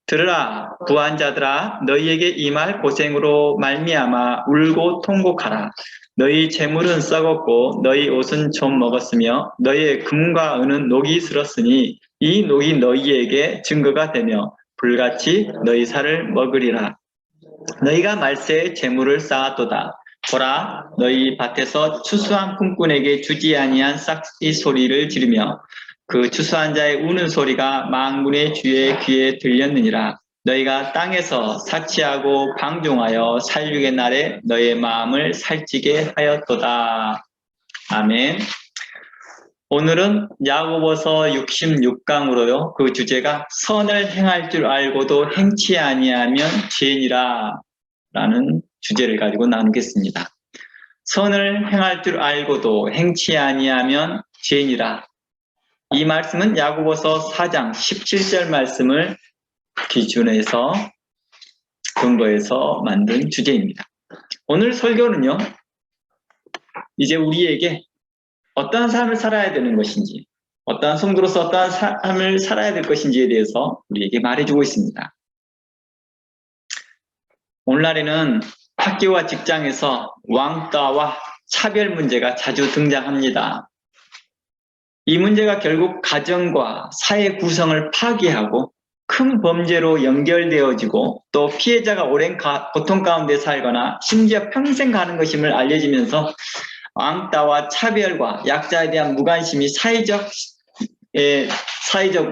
들으라 부한 자들아 너희에게 임할 고생으로 말미암아 울고 통곡하라. 너희 재물은 썩었고 너희 옷은 좀 먹었으며 너희의 금과 은은 녹이 슬었으니 이 녹이 너희에게 증거가 되며 불같이 너희 살을 먹으리라. 너희가 말세에 재물을 쌓았도다. 보라 너희 밭에서 추수한 품꾼에게 주지 아니한 싹이 소리를 지르며 그 추수한 자의 우는 소리가 만군의 주의 귀에 들렸느니라. 너희가 땅에서 사치하고 방종하여 살육의 날에 너희의 마음을 살찌게 하였도다. 아멘. 오늘은 야고보서 66강으로요. 그 주제가 선을 행할 줄 알고도 행치 아니하면 죄인이라 라는 주제를 가지고 나누겠습니다. 선을 행할 줄 알고도 행치 아니하면 죄인이라. 이 말씀은 야고보서 4장 17절 말씀을 기준해서 근거해서 만든 주제입니다. 오늘 설교는요. 이제 우리에게 어떠한 삶을 살아야 되는 것인지, 어떠한 성도로서 어떠한 삶을 살아야 될 것인지에 대해서 우리에게 말해주고 있습니다. 오늘날에는 학교와 직장에서 왕따와 차별 문제가 자주 등장합니다. 이 문제가 결국 가정과 사회 구성을 파괴하고 큰 범죄로 연결되어지고 또 피해자가 오랜 고통 가운데 살거나 심지어 평생 가는 것임을 알려지면서 왕따와 차별과 약자에 대한 무관심이 사회적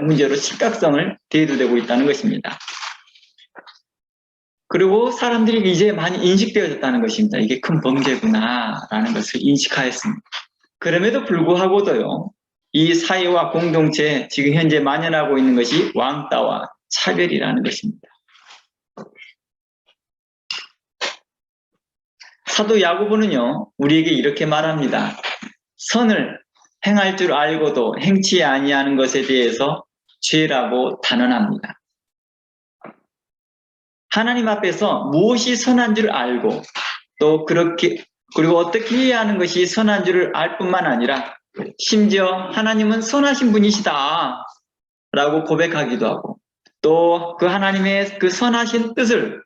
문제로 심각성을 대두되고 있다는 것입니다. 그리고 사람들이 이제 많이 인식되어졌다는 것입니다. 이게 큰 범죄구나라는 것을 인식하였습니다. 그럼에도 불구하고도요. 이 사회와 공동체에 지금 현재 만연하고 있는 것이 왕따와 차별이라는 것입니다. 사도 야고보는요. 우리에게 이렇게 말합니다. 선을 행할 줄 알고도 행치 아니하는 것에 대해서 죄라고 단언합니다. 하나님 앞에서 무엇이 선한 줄 알고 또 그리고 어떻게 해야 하는 것이 선한 줄을 알 뿐만 아니라 심지어 하나님은 선하신 분이시다 라고 고백하기도 하고 또 그 하나님의 그 선하신 뜻을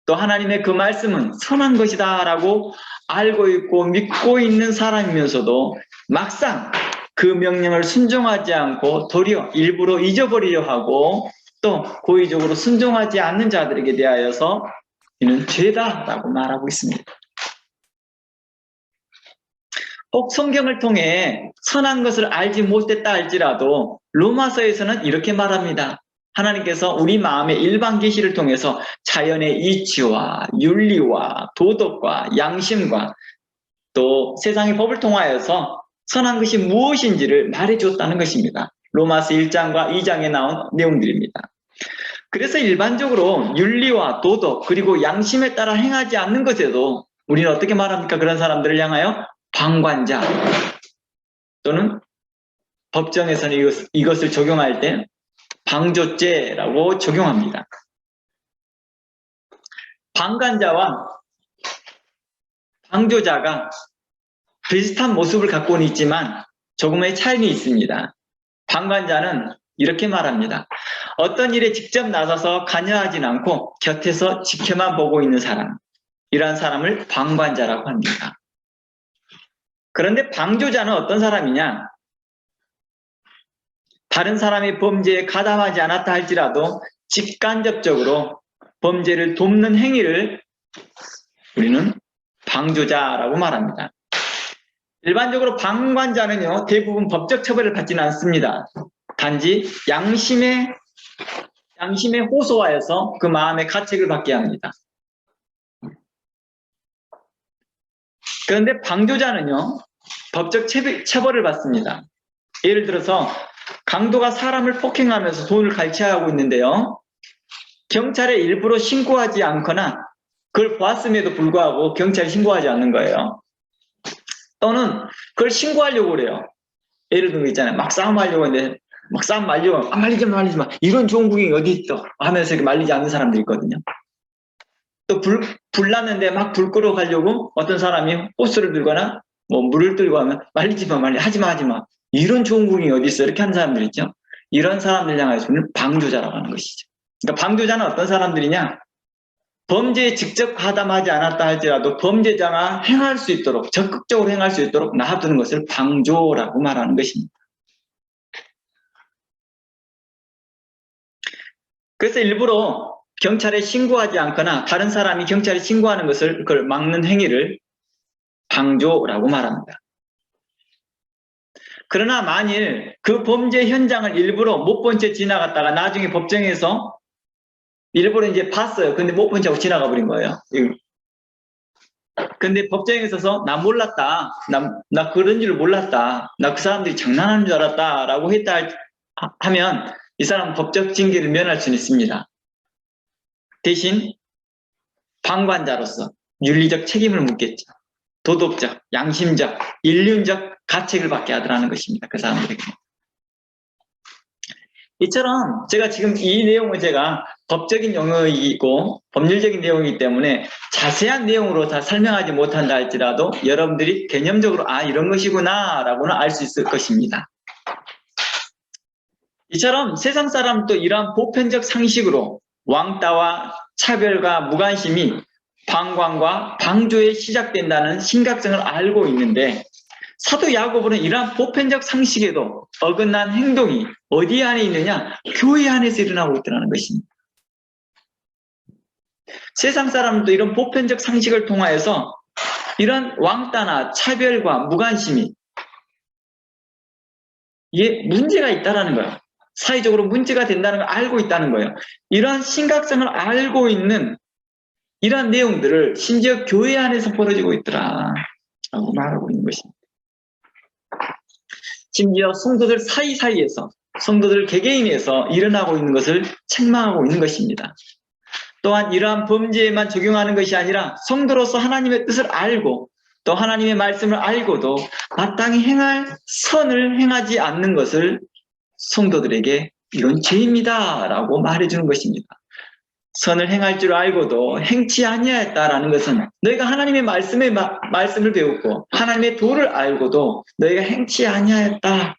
또 하나님의 그 말씀은 선한 것이다 라고 알고 있고 믿고 있는 사람이면서도 막상 그 명령을 순종하지 않고 도리어 일부러 잊어버리려 하고 또 고의적으로 순종하지 않는 자들에게 대하여서 이는 죄다라고 말하고 있습니다. 혹 성경을 통해 선한 것을 알지 못했다 할지라도 로마서에서는 이렇게 말합니다. 하나님께서 우리 마음의 일반 계시를 통해서 자연의 이치와 윤리와 도덕과 양심과 또 세상의 법을 통하여서 선한 것이 무엇인지를 말해주었다는 것입니다. 로마서 1장과 2장에 나온 내용들입니다. 그래서 일반적으로 윤리와 도덕 그리고 양심에 따라 행하지 않는 것에도 우리는 어떻게 말합니까? 그런 사람들을 향하여 방관자 또는 법정에서는 이것을 적용할 때 방조죄라고 적용합니다. 방관자와 방조자가 비슷한 모습을 갖고는 있지만 조금의 차이는 있습니다. 방관자는 이렇게 말합니다. 어떤 일에 직접 나서서 관여하진 않고 곁에서 지켜만 보고 있는 사람, 이러한 사람을 방관자라고 합니다. 그런데 방조자는 어떤 사람이냐? 다른 사람의 범죄에 가담하지 않았다 할지라도 직간접적으로 범죄를 돕는 행위를 우리는 방조자라고 말합니다. 일반적으로 방관자는요, 대부분 법적 처벌을 받지는 않습니다. 단지 양심에 호소하여서 그 마음의 가책을 받게 합니다. 그런데 방조자는요, 법적 처벌을 받습니다. 예를 들어서 강도가 사람을 폭행하면서 돈을 갈취하고 있는데요. 경찰에 일부러 신고하지 않거나 그걸 보았음에도 불구하고 경찰에 신고하지 않는 거예요. 또는 그걸 신고하려고 그래요. 예를 들면 있잖아요. 막 싸움하려고 하는데 막 싸움 말리고 말리지 마. 이런 좋은 구경이 어디 있어 하면서 이렇게 말리지 않는 사람들이 있거든요. 또 불 났는데 막 불 끄러 가려고 어떤 사람이 호스를 들거나 뭐 물을 들고 하면 말리지 마. 하지 마. 이런 좋은 구경이 어디 있어 이렇게 하는 사람들 있죠. 이런 사람들 향해서는 방조자라고 하는 것이죠. 그러니까 방조자는 어떤 사람들이냐? 범죄에 직접 가담하지 않았다 할지라도 범죄자가 행할 수 있도록, 적극적으로 행할 수 있도록 놔두는 것을 방조라고 말하는 것입니다. 그래서 일부러 경찰에 신고하지 않거나 다른 사람이 경찰에 신고하는 것을 그걸 막는 행위를 방조라고 말합니다. 그러나 만일 그 범죄 현장을 일부러 못 본 채 지나갔다가 나중에 법정에서 일부러 이제 봤어요. 근데 못 본 채 하고 지나가 버린 거예요. 근데 법정에 서서 나 몰랐다. 나 그런 줄 몰랐다. 나 그 사람들이 장난하는 줄 알았다. 라고 했다 하면 이 사람은 법적 징계를 면할 수는 있습니다. 대신 방관자로서 윤리적 책임을 묻겠죠. 도덕적, 양심적, 인륜적 가책을 받게 하더라는 것입니다. 그 사람들에게. 이처럼 제가 지금 이 내용을 제가 법적인 용어이고 법률적인 내용이기 때문에 자세한 내용으로 다 설명하지 못한다 할지라도 여러분들이 개념적으로 이런 것이구나 라고는 알 수 있을 것입니다. 이처럼 세상 사람도 이러한 보편적 상식으로 왕따와 차별과 무관심이 방관과 방조에 시작된다는 심각성을 알고 있는데 사도 야고보는 이러한 보편적 상식에도 어긋난 행동이 어디 안에 있느냐? 교회 안에서 일어나고 있다는 것입니다. 세상 사람도 이런 보편적 상식을 통하여서 이런 왕따나 차별과 무관심이 이게 문제가 있다는 거예요. 사회적으로 문제가 된다는 걸 알고 있다는 거예요. 이러한 심각성을 알고 있는 이러한 내용들을 심지어 교회 안에서 벌어지고 있더라 라고 말하고 있는 것입니다. 심지어 성도들 사이사이에서 성도들 개개인에서 일어나고 있는 것을 책망하고 있는 것입니다. 또한 이러한 범죄에만 적용하는 것이 아니라 성도로서 하나님의 뜻을 알고 또 하나님의 말씀을 알고도 마땅히 행할 선을 행하지 않는 것을 성도들에게 이건 죄입니다 라고 말해주는 것입니다. 선을 행할 줄 알고도 행치 아니하였다라는 것은 너희가 하나님의 말씀을 배웠고 하나님의 도를 알고도 너희가 행치 아니하였다.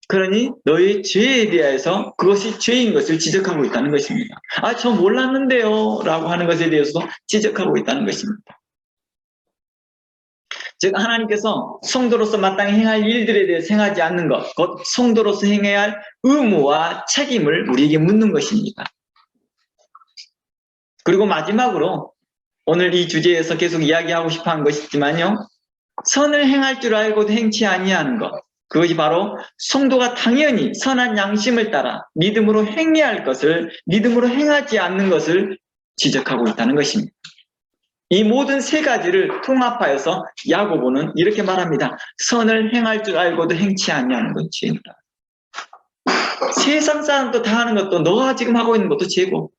그러니 너희 죄에 대해서 그것이 죄인 것을 지적하고 있다는 것입니다. 저 몰랐는데요 라고 하는 것에 대해서도 지적하고 있다는 것입니다. 즉 하나님께서 성도로서 마땅히 행할 일들에 대해서 행하지 않는 것, 곧 성도로서 행해야 할 의무와 책임을 우리에게 묻는 것입니다. 그리고 마지막으로 오늘 이 주제에서 계속 이야기하고 싶어하는 것이지만요. 선을 행할 줄 알고도 행치 아니하는 것, 그것이 바로 성도가 당연히 선한 양심을 따라 믿음으로 행해야 할 것을 믿음으로 행하지 않는 것을 지적하고 있다는 것입니다. 이 모든 세 가지를 통합하여서 야고보는 이렇게 말합니다. 선을 행할 줄 알고도 행치 아니하는 건 죄입니다. 세상 사람도 다 하는 것도 너가 지금 하고 있는 것도 죄고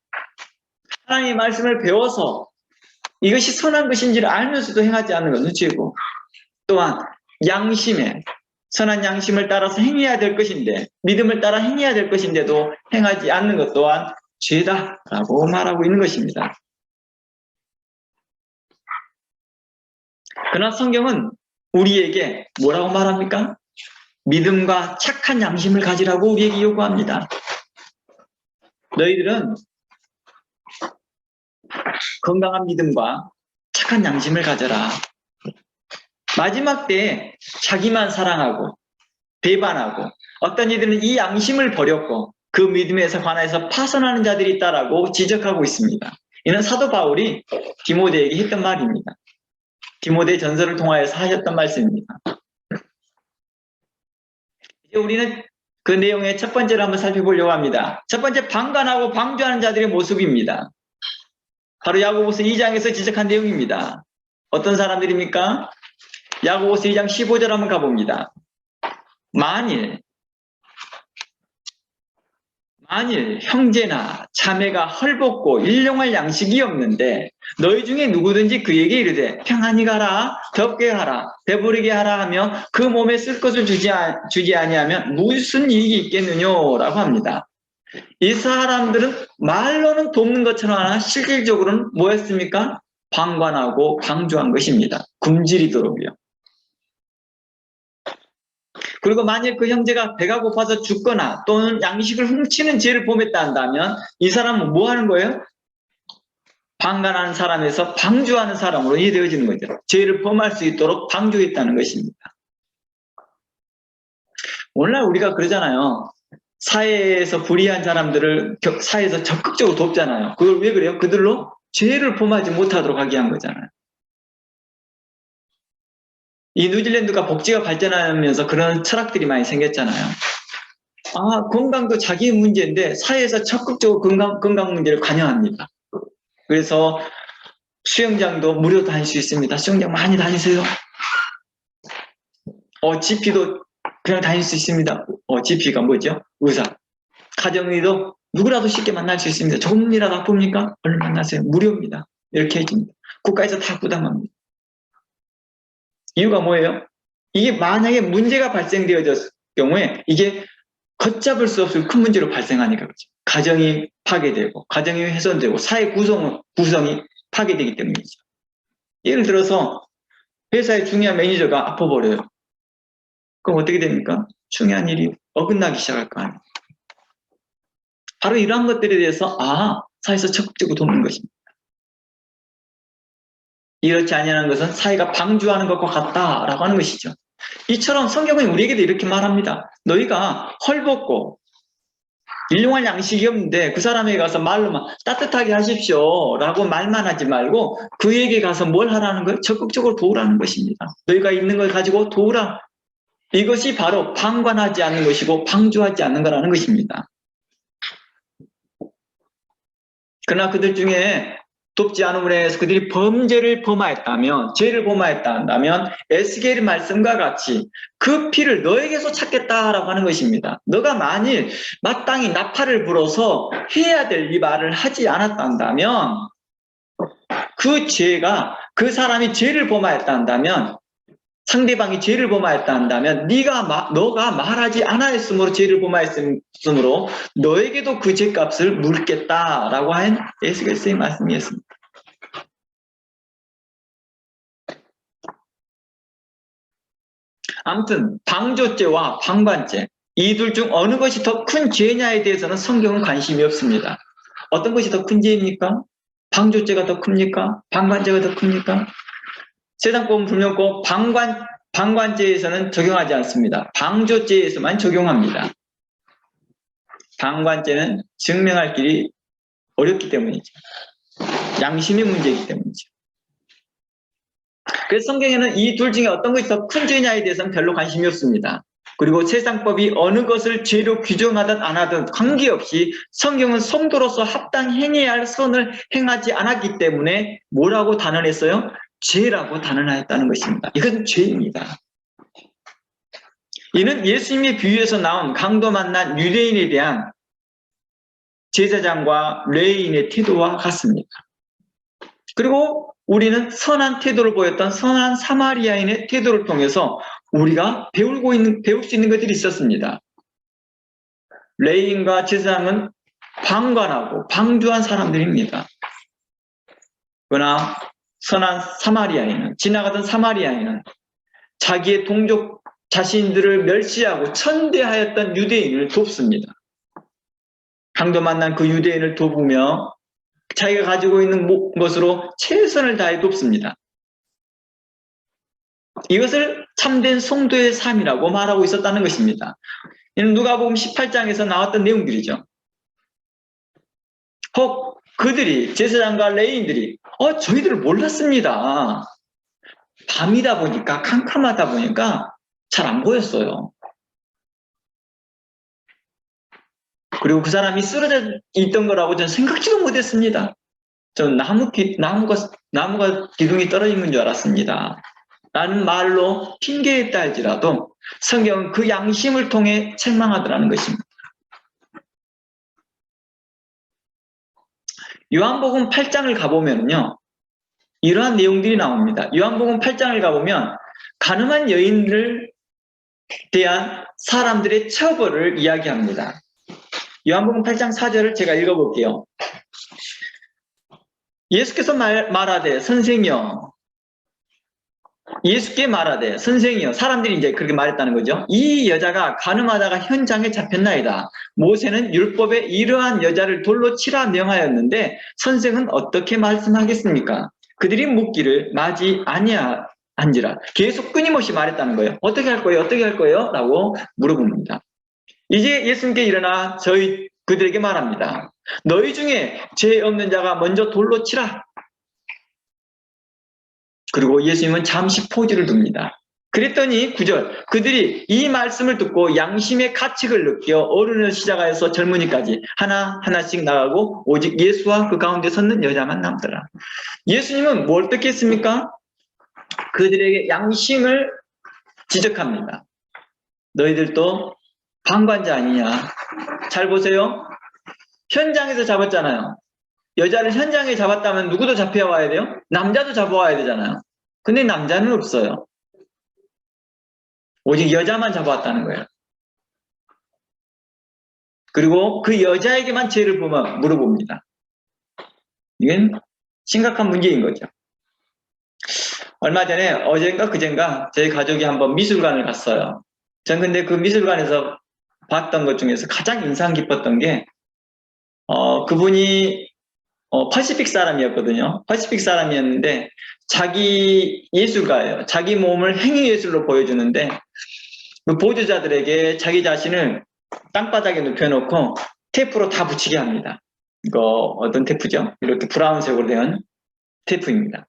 하나님의 말씀을 배워서 이것이 선한 것인지를 알면서도 행하지 않는 것은 죄고 또한 양심에 선한 양심을 따라서 행해야 될 것인데 믿음을 따라 행해야 될 것인데도 행하지 않는 것 또한 죄다라고 말하고 있는 것입니다. 그러나 성경은 우리에게 뭐라고 말합니까? 믿음과 착한 양심을 가지라고 우리에게 요구합니다. 너희들은 건강한 믿음과 착한 양심을 가져라. 마지막 때에 자기만 사랑하고 배반하고 어떤 이들은 이 양심을 버렸고 그 믿음에서 관해서 파선하는 자들이 있다라고 지적하고 있습니다. 이는 사도 바울이 디모데에게 했던 말입니다. 디모데 전서를 통하여서 하셨던 말씀입니다. 이제 우리는 그 내용의 첫 번째로 한번 살펴보려고 합니다. 첫 번째, 방관하고 방조하는 자들의 모습입니다. 바로 야고보서 2장에서 지적한 내용입니다. 어떤 사람들입니까? 야고보서 2장 15절 한번 가봅니다. 만일 형제나 자매가 헐벗고 일용할 양식이 없는데 너희 중에 누구든지 그에게 이르되 평안히 가라, 덥게 하라, 배부르게 하라 하며 그 몸에 쓸 것을 주지 아니하면 무슨 이익이 있겠느냐라고 합니다. 이 사람들은 말로는 돕는 것처럼 하나 실질적으로는 뭐였습니까? 방관하고 방조한 것입니다. 굶주리도록요. 그리고 만약 그 형제가 배가 고파서 죽거나 또는 양식을 훔치는 죄를 범했다 한다면 이 사람은 뭐 하는 거예요? 방관하는 사람에서 방주하는 사람으로 이해되어지는 거죠. 죄를 범할 수 있도록 방주했다는 것입니다. 오늘날 우리가 그러잖아요. 사회에서 불의한 사람들을 사회에서 적극적으로 돕잖아요. 그걸 왜 그래요? 그들로 죄를 범하지 못하도록 하게 한 거잖아요. 이 뉴질랜드가 복지가 발전하면서 그런 철학들이 많이 생겼잖아요. 아, 건강도 자기의 문제인데 사회에서 적극적으로 건강 문제를 관여합니다. 그래서 수영장도 무료로 다닐 수 있습니다. 수영장 많이 다니세요. GP도 그냥 다닐 수 있습니다. GP가 뭐죠? 의사. 가정의도 누구라도 쉽게 만날 수 있습니다. 조금이라도 아픕니까? 얼른 만나세요. 무료입니다. 이렇게 해줍니다. 국가에서 다 부담합니다. 이유가 뭐예요? 이게 만약에 문제가 발생되어졌을 경우에 이게 걷잡을 수 없을 큰 문제로 발생하니까 그렇죠. 가정이 파괴되고 가정이 훼손되고 사회 구성이 파괴되기 때문이죠. 예를 들어서 회사의 중요한 매니저가 아파버려요. 그럼 어떻게 됩니까? 중요한 일이 어긋나기 시작할 거 아니에요. 바로 이러한 것들에 대해서 사회에서 적극적으로 돕는 것입니다. 이렇지 아니하는 것은 사회가 방주하는 것과 같다라고 하는 것이죠. 이처럼 성경은 우리에게도 이렇게 말합니다. 너희가 헐벗고 일용할 양식이 없는데 그 사람에게 가서 말로만 따뜻하게 하십시오 라고 말만 하지 말고 그에게 가서 뭘 하라는 거예요? 적극적으로 도우라는 것입니다. 너희가 있는 걸 가지고 도우라. 이것이 바로 방관하지 않는 것이고 방주하지 않는 거라는 것입니다. 그러나 그들 중에 돕지 않음으로 해서 그들이 범죄를 범하였다면, 죄를 범하였다 한다면 에스겔의 말씀과 같이 그 피를 너에게서 찾겠다라고 하는 것입니다. 너가 만일 마땅히 나팔을 불어서 해야 될 이 말을 하지 않았다 한다면 그 죄가, 그 사람이 죄를 범하였다 한다면, 상대방이 죄를 범하였다 한다면 너가 말하지 않았으므로 죄를 범하였으므로 너에게도 그 죄값을 물겠다라고 한 에스겔서의 말씀이었습니다. 아무튼 방조죄와 방관죄 이 둘 중 어느 것이 더 큰 죄냐에 대해서는 성경은 관심이 없습니다. 어떤 것이 더 큰 죄입니까? 방조죄가 더 큽니까? 방관죄가 더 큽니까? 세상법은 불명고 방관죄에서는 적용하지 않습니다. 방조죄에서만 적용합니다. 방관죄는 증명할 길이 어렵기 때문이죠. 양심의 문제이기 때문이죠. 그래서 성경에는 이 둘 중에 어떤 것이 더 큰 죄냐에 대해서는 별로 관심이 없습니다. 그리고 세상법이 어느 것을 죄로 규정하든 안 하든 관계없이 성경은 성도로서 합당행해야 할 선을 행하지 않았기 때문에 뭐라고 단언했어요? 죄라고 단언하였다는 것입니다. 이건 죄입니다. 이는 예수님의 비유에서 나온 강도 만난 유대인에 대한 제사장과 레위인의 태도와 같습니다. 그리고 우리는 선한 태도를 보였던 선한 사마리아인의 태도를 통해서 우리가 배울 수 있는 것들이 있었습니다. 레위인과 제사장은 방관하고 방주한 사람들입니다. 그러나 선한 사마리아인은, 지나가던 사마리아인은 자기의 동족 자신들을 멸시하고 천대하였던 유대인을 돕습니다. 강도 만난 그 유대인을 돕으며 자기가 가지고 있는 것으로 최선을 다해 돕습니다. 이것을 참된 성도의 삶이라고 말하고 있었다는 것입니다. 이는 누가복음 18장에서 나왔던 내용들이죠. 혹 그들이, 제사장과 레위인들이 저희들을 몰랐습니다. 밤이다 보니까, 캄캄하다 보니까 잘 안 보였어요. 그리고 그 사람이 쓰러져 있던 거라고 저는 생각지도 못했습니다. 저는 나무가 기둥이 떨어진 줄 알았습니다. 라는 말로 핑계했다 할지라도 성경은 그 양심을 통해 책망하더라는 것입니다. 요한복음 8장을 가보면요, 이러한 내용들이 나옵니다. 요한복음 8장을 가보면 가늠한 여인을 대한 사람들의 처벌을 이야기합니다. 요한복음 8장 4절을 제가 읽어볼게요. 예수께서 말하되 선생이여 예수께 말하되 선생이여, 사람들이 이제 그렇게 말했다는 거죠. 이 여자가 간음하다가 현장에 잡혔나이다. 모세는 율법에 이러한 여자를 돌로 치라 명하였는데 선생은 어떻게 말씀하겠습니까? 그들이 묻기를 마지 아니한지라. 계속 끊임없이 말했다는 거예요. 어떻게 할 거예요? 어떻게 할 거예요? 라고 물어봅니다. 이제 예수님께 일어나 그들에게 말합니다. 너희 중에 죄 없는 자가 먼저 돌로 치라. 그리고 예수님은 잠시 포즈를 둡니다. 그랬더니 9절, 그들이 이 말씀을 듣고 양심의 가책을 느껴 어른을 시작하여서 젊은이까지 하나하나씩 나가고 오직 예수와 그 가운데 섰는 여자만 남더라. 예수님은 뭘 뜻했습니까? 그들에게 양심을 지적합니다. 너희들도 방관자 아니냐. 잘 보세요. 현장에서 잡았잖아요. 여자를 현장에 잡았다면 누구도 잡혀와야 돼요? 남자도 잡아와야 되잖아요. 근데 남자는 없어요. 오직 여자만 잡아왔다는 거예요. 그리고 그 여자에게만 죄를 물어봅니다. 이건 심각한 문제인 거죠. 얼마 전에 어젠가 그젠가 저희 가족이 한번 미술관을 갔어요. 전 근데 그 미술관에서 봤던 것 중에서 가장 인상 깊었던 게 그분이 퍼시픽 사람이었거든요. 퍼시픽 사람이었는데 자기 예술가예요. 자기 몸을 행위예술로 보여주는데 그 보조자들에게 자기 자신을 땅바닥에 눕혀놓고 테이프로 다 붙이게 합니다. 이거 어떤 테이프죠? 이렇게 브라운색으로 된 테이프입니다.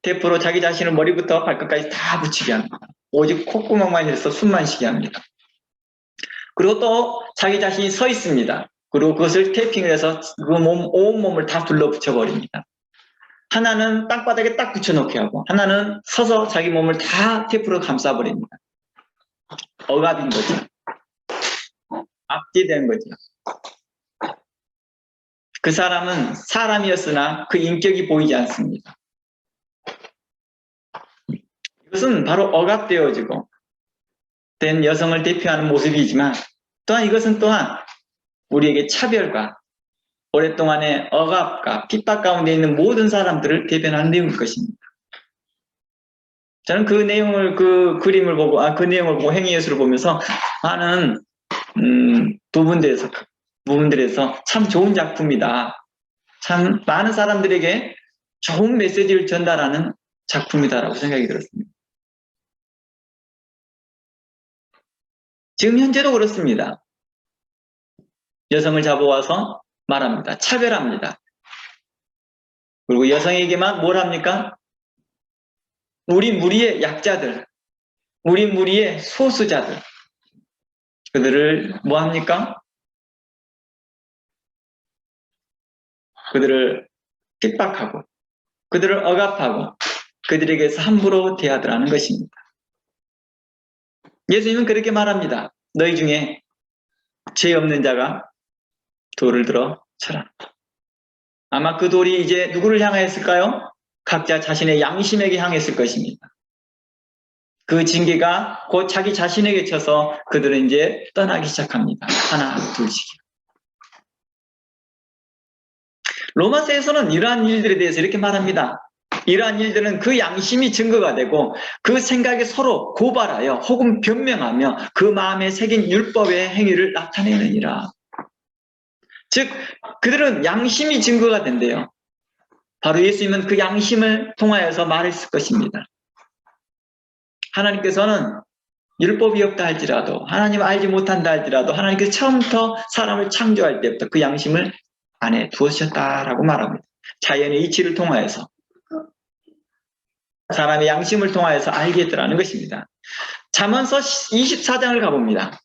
테이프로 자기 자신을 머리부터 발끝까지 다 붙이게 합니다. 오직 콧구멍만 해서 숨만 쉬게 합니다. 그리고 또 자기 자신이 서 있습니다. 그리고 그것을 테이핑을 해서 그 온 몸을 다 둘러붙여버립니다. 하나는 땅바닥에 딱 붙여놓게 하고 하나는 서서 자기 몸을 다 테이프로 감싸버립니다. 억압인 거죠. 압제된 거죠. 그 사람은 사람이었으나 그 인격이 보이지 않습니다. 이것은 바로 억압되어지고 된 여성을 대표하는 모습이지만 또한 이것은 또한 우리에게 차별과 오랫동안의 억압과 핍박 가운데 있는 모든 사람들을 대변하는 내용일 것입니다. 저는 그 내용을, 그 그림을 보고, 그 내용을 보고 행위예술을 보면서 많은, 부분들에서 참 좋은 작품이다. 참 많은 사람들에게 좋은 메시지를 전달하는 작품이다라고 생각이 들었습니다. 지금 현재도 그렇습니다. 여성을 잡아와서 말합니다. 차별합니다. 그리고 여성에게만 뭘 합니까? 우리 무리의 약자들, 우리 무리의 소수자들, 그들을 뭐 합니까? 그들을 핍박하고, 그들을 억압하고, 그들에게서 함부로 대하더라는 것입니다. 예수님은 그렇게 말합니다. 너희 중에 죄 없는 자가 돌을 들어 쳐라. 아마 그 돌이 이제 누구를 향하였을까요? 각자 자신의 양심에게 향했을 것입니다. 그 징계가 곧 자기 자신에게 쳐서 그들은 이제 떠나기 시작합니다. 하나, 둘씩. 로마서에서는 이러한 일들에 대해서 이렇게 말합니다. 이러한 일들은 그 양심이 증거가 되고 그 생각에 서로 고발하여 혹은 변명하며 그 마음에 새긴 율법의 행위를 나타내느니라. 즉 그들은 양심이 증거가 된대요. 바로 예수님은 그 양심을 통하여서 말했을 것입니다. 하나님께서는 율법이 없다 할지라도 하나님 알지 못한다 할지라도 하나님께서 처음부터 사람을 창조할 때부터 그 양심을 안에 두었셨다라고 말합니다. 자연의 이치를 통하여서 사람의 양심을 통하여서 알게 했더라는 것입니다. 잠언서 24장을 가봅니다.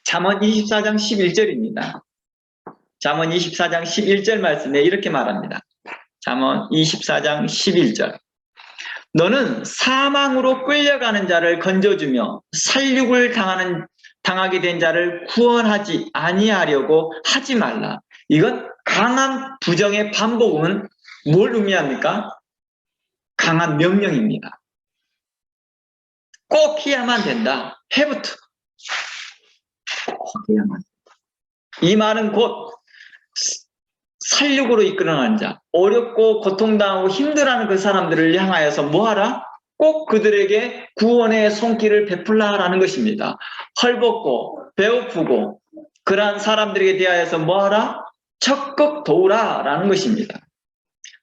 잠언 24장 11절입니다. 잠언 24장 11절 말씀에 이렇게 말합니다. 잠언 24장 11절. 너는 사망으로 끌려가는 자를 건져주며 살육을 당하게 된 자를 구원하지 아니하려고 하지 말라. 이건 강한 부정의 반복은 뭘 의미합니까? 강한 명령입니다. 꼭 해야만 된다. have to. 꼭 해야만 된다. 이 말은 곧 살육으로 이끌어가는 자, 어렵고 고통당하고 힘들어하는 그 사람들을 향하여서 뭐하라? 꼭 그들에게 구원의 손길을 베풀라라는 것입니다. 헐벗고 배고프고 그러한 사람들에게 대하여서 뭐하라? 적극 도우라라는 것입니다.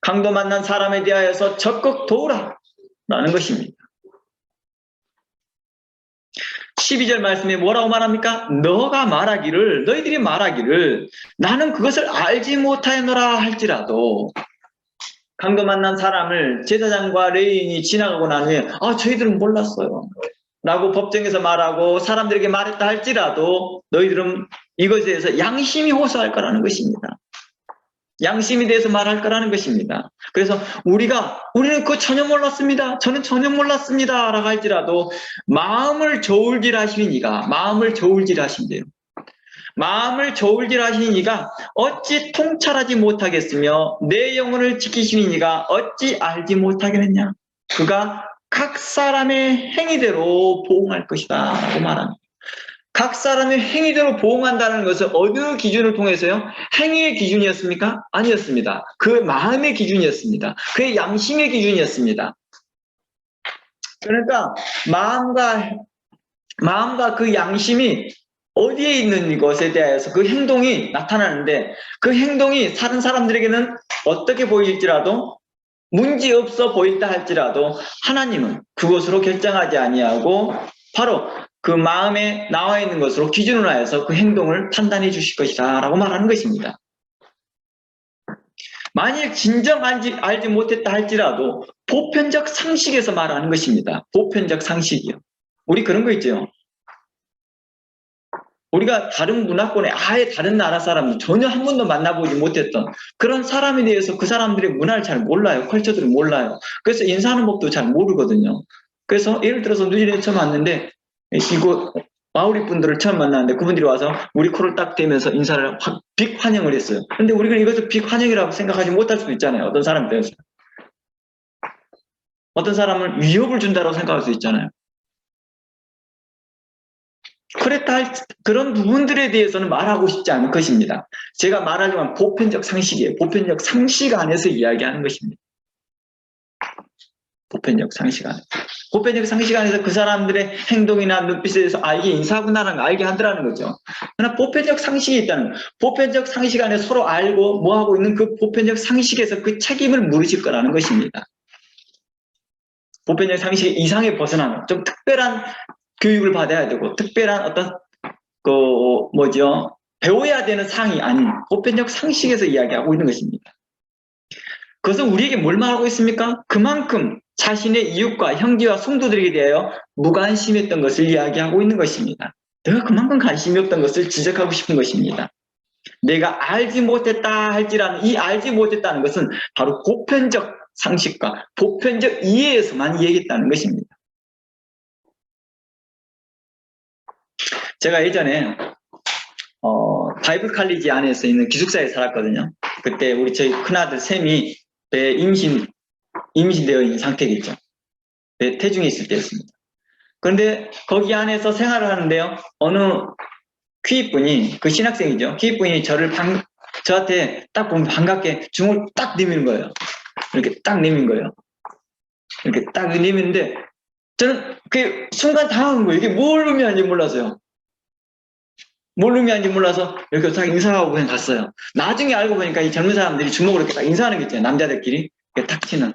강도 만난 사람에 대하여서 적극 도우라라는 것입니다. 12절 말씀에 뭐라고 말합니까? 너희들이 말하기를 나는 그것을 알지 못하였노라 할지라도, 강도 만난 사람을 제사장과 레위인이 지나가고 난 후에 저희들은 몰랐어요 라고 법정에서 말하고 사람들에게 말했다 할지라도 너희들은 이것에 대해서 양심이 호소할 거라는 것입니다. 양심에 대해서 말할 거라는 것입니다. 그래서 우리는 그거 전혀 몰랐습니다. 저는 전혀 몰랐습니다. 라고 할지라도 마음을 저울질하시는 이가, 마음을 저울질하신대요. 마음을 저울질하시는 이가 어찌 통찰하지 못하겠으며 내 영혼을 지키시는 이가 어찌 알지 못하겠느냐. 그가 각 사람의 행위대로 보응할 것이다 라고 말합니다. 각 사람의 행위대로 보응한다는 것은 어느 기준을 통해서요? 행위의 기준이었습니까? 아니었습니다. 그 마음의 기준이었습니다. 그의 양심의 기준이었습니다. 그러니까 마음과 그 양심이 어디에 있는 것에 대해서 그 행동이 나타나는데, 그 행동이 다른 사람들에게는 어떻게 보일지라도 문제없어 보인다 할지라도 하나님은 그것으로 결정하지 아니하고 바로 그 마음에 나와 있는 것으로 기준으로 하여서 그 행동을 판단해 주실 것이다 라고 말하는 것입니다. 만약 진정 알지 못했다 할지라도 보편적 상식에서 말하는 것입니다. 보편적 상식이요. 우리 그런 거 있죠. 우리가 다른 문화권에 아예 다른 나라 사람들 전혀 한 번도 만나보지 못했던 그런 사람에 대해서 그 사람들의 문화를 잘 몰라요. 컬처들을 몰라요. 그래서 인사하는 법도 잘 모르거든요. 그래서 예를 들어서 뉴질랜드 처음 왔는데 이거 마오리 분들을 처음 만났는데 그분들이 와서 우리 코를 딱 대면서 인사를 빅 환영을 했어요. 근데 우리가 이것을 빅 환영이라고 생각하지 못할 수도 있잖아요. 어떤 사람에 대해서. 어떤 사람은 위협을 준다고 생각할 수 있잖아요. 그런 부분들에 대해서는 말하고 싶지 않은 것입니다. 제가 말하지만 보편적 상식이에요. 보편적 상식 안에서 이야기하는 것입니다. 보편적 상식 안에서. 보편적 상식 안에서 그 사람들의 행동이나 눈빛에 대해서 이게 인사구나라는 걸 알게 하더라는 거죠. 그러나 보편적 상식이 있다는, 보편적 상식 안에 서로 알고 뭐하고 있는 그 보편적 상식에서 그 책임을 물으실 거라는 것입니다. 보편적 상식 이상에 벗어나는 좀 특별한 교육을 받아야 되고 특별한 어떤 배워야 되는 상이 아닌 보편적 상식에서 이야기하고 있는 것입니다. 그것은 우리에게 뭘 말하고 있습니까? 그만큼 자신의 이웃과 형제와 성도들에게 대하여 무관심했던 것을 이야기하고 있는 것입니다. 내가 그만큼 관심이 없던 것을 지적하고 싶은 것입니다. 내가 알지 못했다 할지라는 이 알지 못했다는 것은 바로 보편적 상식과 보편적 이해에서만 이해했다는 것입니다. 제가 예전에 바이블 칼리지 안에서 있는 기숙사에 살았거든요. 그때 저희 큰아들 샘이 배 임신되어 있는 상태겠죠. 배 태중에 있을 때였습니다. 그런데 거기 안에서 생활을 하는데요. 어느 퀴분이, 그 신학생이죠. 퀴분이 저한테 딱 보면 반갑게 주먹을 딱 내미는 거예요. 이렇게 딱 내민 거예요. 이렇게 딱 내미는데 저는 그 순간 당황한 거예요. 이게 뭘 의미하는지 몰라서요. 뭘 의미하는지 몰라서 이렇게 딱 인사하고 그냥 갔어요. 나중에 알고 보니까 이 젊은 사람들이 주먹으로 이렇게 딱 인사하는 게 있잖아요. 남자들끼리 이렇게 탁 치는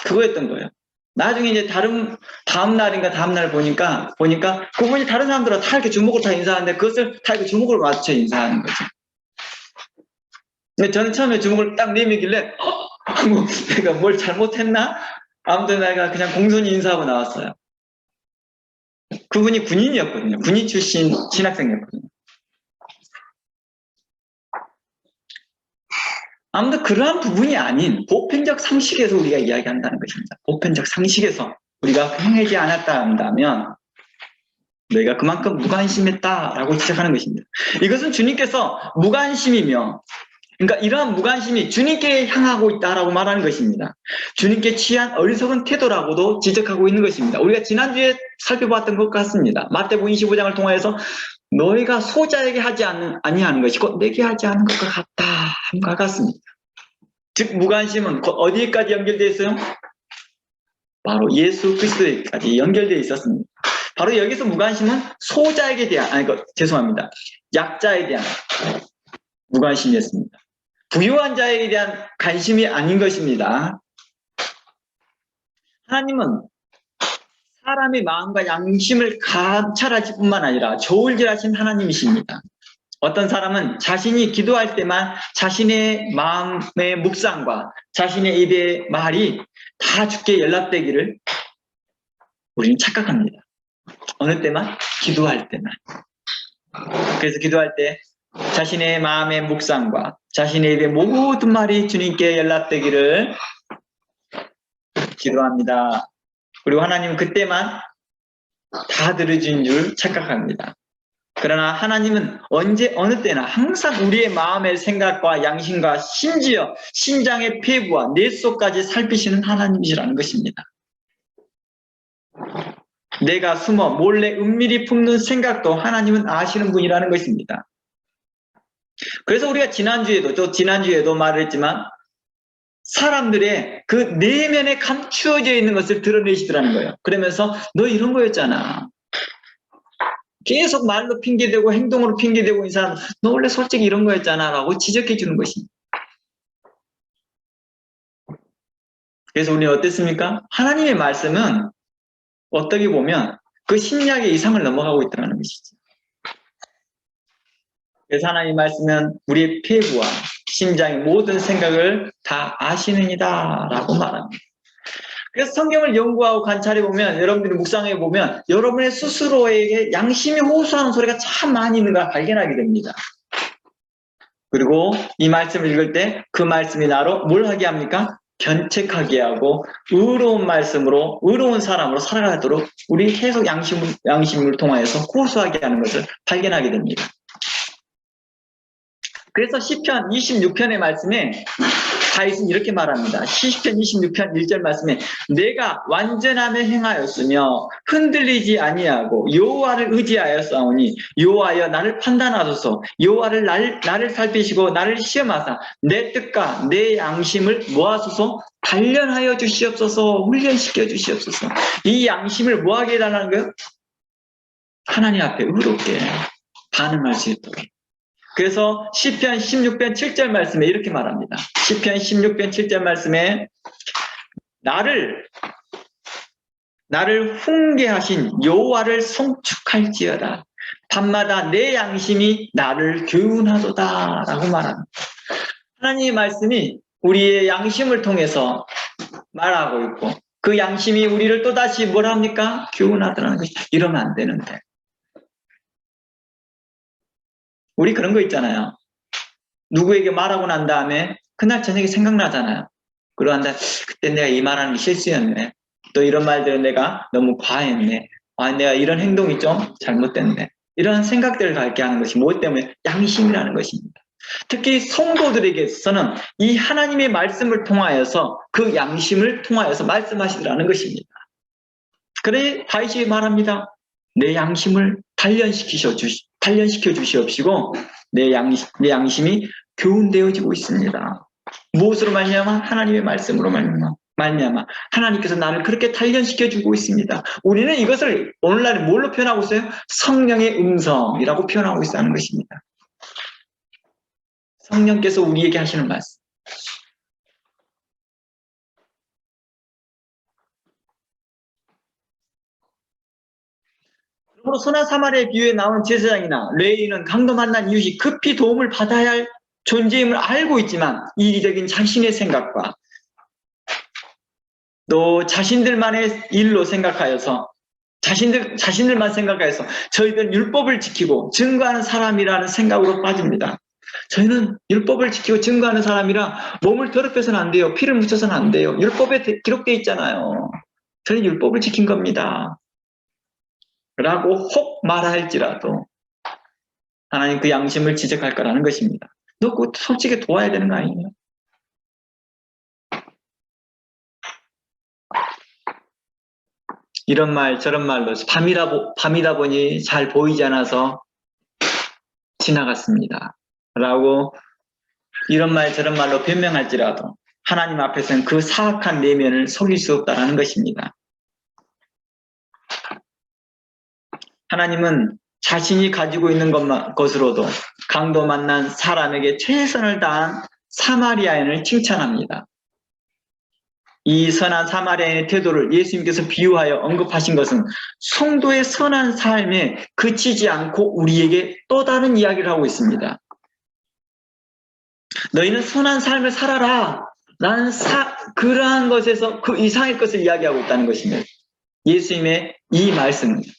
그거였던 거예요. 나중에 이제 다음 날 보니까 그분이 다른 사람들은 다 이렇게 주먹으로 다 인사하는데 그것을 다 이렇게 주먹으로 맞춰 인사하는 거죠. 근데 저는 처음에 주먹을 딱 내밀길래 내가 뭘 잘못했나? 아무튼 내가 그냥 공손히 인사하고 나왔어요. 그분이 군인이었거든요. 군인 출신 신학생이었거든요. 아무튼 그러한 부분이 아닌 보편적 상식에서 우리가 이야기한다는 것입니다. 보편적 상식에서 우리가 행하지 않았다 한다면 너희가 그만큼 무관심했다라고 지적하는 것입니다. 이것은 주님께서 무관심이며, 그러니까 이러한 무관심이 주님께 향하고 있다라고 말하는 것입니다. 주님께 취한 어리석은 태도라고도 지적하고 있는 것입니다. 우리가 지난주에 살펴봤던 것 같습니다. 마태복음 25장을 통해서 너희가 소자에게 하지 아니하는 것이 곧 내게 하지 않은 것과 같다 함과 같습니다. 즉 무관심은 어디까지 연결되어 있어요? 바로 예수 그리스도에까지 연결되어 있었습니다. 바로 여기서 무관심은 소자에게 대한, 죄송합니다. 약자에 대한 무관심이었습니다. 부유한 자에게 대한 관심이 아닌 것입니다. 하나님은 사람의 마음과 양심을 감찰하실 뿐만 아니라 저울질하신 하나님이십니다. 어떤 사람은 자신이 기도할 때만 자신의 마음의 묵상과 자신의 입의 말이 다 주께 연락되기를 우리는 착각합니다. 어느 때만? 기도할 때만. 그래서 기도할 때 자신의 마음의 묵상과 자신의 입의 모든 말이 주님께 연락되기를 기도합니다. 그리고 하나님은 그때만 다 들으신 줄 착각합니다. 그러나 하나님은 언제 어느 때나 항상 우리의 마음의 생각과 양심과 심지어 심장의 폐부와 뇌 속까지 살피시는 하나님이시라는 것입니다. 내가 숨어 몰래 은밀히 품는 생각도 하나님은 아시는 분이라는 것입니다. 그래서 우리가 지난주에도 말을 했지만 사람들의 그 내면에 감추어져 있는 것을 드러내시더라는 거예요. 그러면서 너 이런 거였잖아. 계속 말로 핑계대고 행동으로 핑계대고 이 사람 너 원래 솔직히 이런 거였잖아 라고 지적해 주는 것입니다. 그래서 우리는 어땠습니까? 하나님의 말씀은 어떻게 보면 그 심리학의 이상을 넘어가고 있다는 것이죠. 그래서 하나님의 말씀은 우리의 폐부와 심장의 모든 생각을 다 아시느니라 라고 말합니다. 그래서 성경을 연구하고 관찰해보면 여러분들이 묵상해보면 여러분의 스스로에게 양심이 호소하는 소리가 참 많이 있는 걸 발견하게 됩니다. 그리고 이 말씀을 읽을 때 그 말씀이 나로 뭘 하게 합니까? 견책하게 하고 의로운 말씀으로 의로운 사람으로 살아가도록 우리 계속 양심을 통하여서 호소하게 하는 것을 발견하게 됩니다. 그래서 시편 26편의 말씀에 다윗은 이렇게 말합니다. 시편 26편 1절 말씀에 내가 완전함에 행하였으며 흔들리지 아니하고 여호와를 의지하였사오니 여호와여 나를 판단하소서. 여호와를 나를 살피시고 나를 시험하사 내 뜻과 내 양심을 모아소서. 단련하여 주시옵소서. 훈련시켜 주시옵소서. 이 양심을 뭐하게 해달라는 거예요? 하나님 앞에 의롭게 반응할 수 있도록. 그래서 시편 16편 7절 말씀에 이렇게 말합니다. 시편 16편 7절 말씀에 나를 훈계하신 여호와를 송축할지어다. 밤마다 내 양심이 나를 교훈하도다 라고 말합니다. 하나님의 말씀이 우리의 양심을 통해서 말하고 있고 그 양심이 우리를 또다시 뭘 합니까? 교훈하더라는 것이. 이러면 안 되는데. 우리 그런 거 있잖아요. 누구에게 말하고 난 다음에 그날 저녁에 생각나잖아요. 그러한데 그때 내가 이 말하는 게 실수였네. 또 이런 말들은 내가 너무 과했네. 내가 이런 행동이 좀 잘못됐네. 이런 생각들을 갖게 하는 것이 무엇 때문에? 양심이라는 것입니다. 특히 성도들에게서는 이 하나님의 말씀을 통하여서 그 양심을 통하여서 말씀하시더라는 것입니다. 그래 다윗이 말합니다. 내 양심을 단련시켜 주시옵시고 내 양심이 교훈되어지고 있습니다. 무엇으로 말미암아? 하나님의 말씀으로 말미암아 하나님께서 나를 그렇게 단련시켜주고 있습니다. 우리는 이것을 오늘날에 뭘로 표현하고 있어요? 성령의 음성이라고 표현하고 있다는 것입니다. 성령께서 우리에게 하시는 말씀. 그러므로 선한 사마리아의 비유에 나오는 제사장이나 레위인은 강도 만난 이웃이 급히 도움을 받아야 할 존재임을 알고 있지만 이기적인 자신의 생각과 또 자신들만의 일로 생각하여서 자신들만 생각해서 저희들은 율법을 지키고 증거하는 사람이라는 생각으로 빠집니다. 저희는 율법을 지키고 증거하는 사람이라 몸을 더럽혀서는 안 돼요. 피를 묻혀서는 안 돼요. 율법에 기록되어 있잖아요. 저희는 율법을 지킨 겁니다. 라고 혹 말할지라도 하나님 그 양심을 지적할 거라는 것입니다. 너 그거 솔직히 도와야 되는 거 아니에요? 이런 말 저런 말로 밤이다 보니 잘 보이지 않아서 지나갔습니다. 라고 이런 말 저런 말로 변명할지라도 하나님 앞에서는 그 사악한 내면을 속일 수 없다는 것입니다. 하나님은 자신이 가지고 있는 것으로도 강도 만난 사람에게 최선을 다한 사마리아인을 칭찬합니다. 이 선한 사마리아인의 태도를 예수님께서 비유하여 언급하신 것은 성도의 선한 삶에 그치지 않고 우리에게 또 다른 이야기를 하고 있습니다. 너희는 선한 삶을 살아라 라는 그러한 것에서 그 이상의 것을 이야기하고 있다는 것입니다. 예수님의 이 말씀입니다.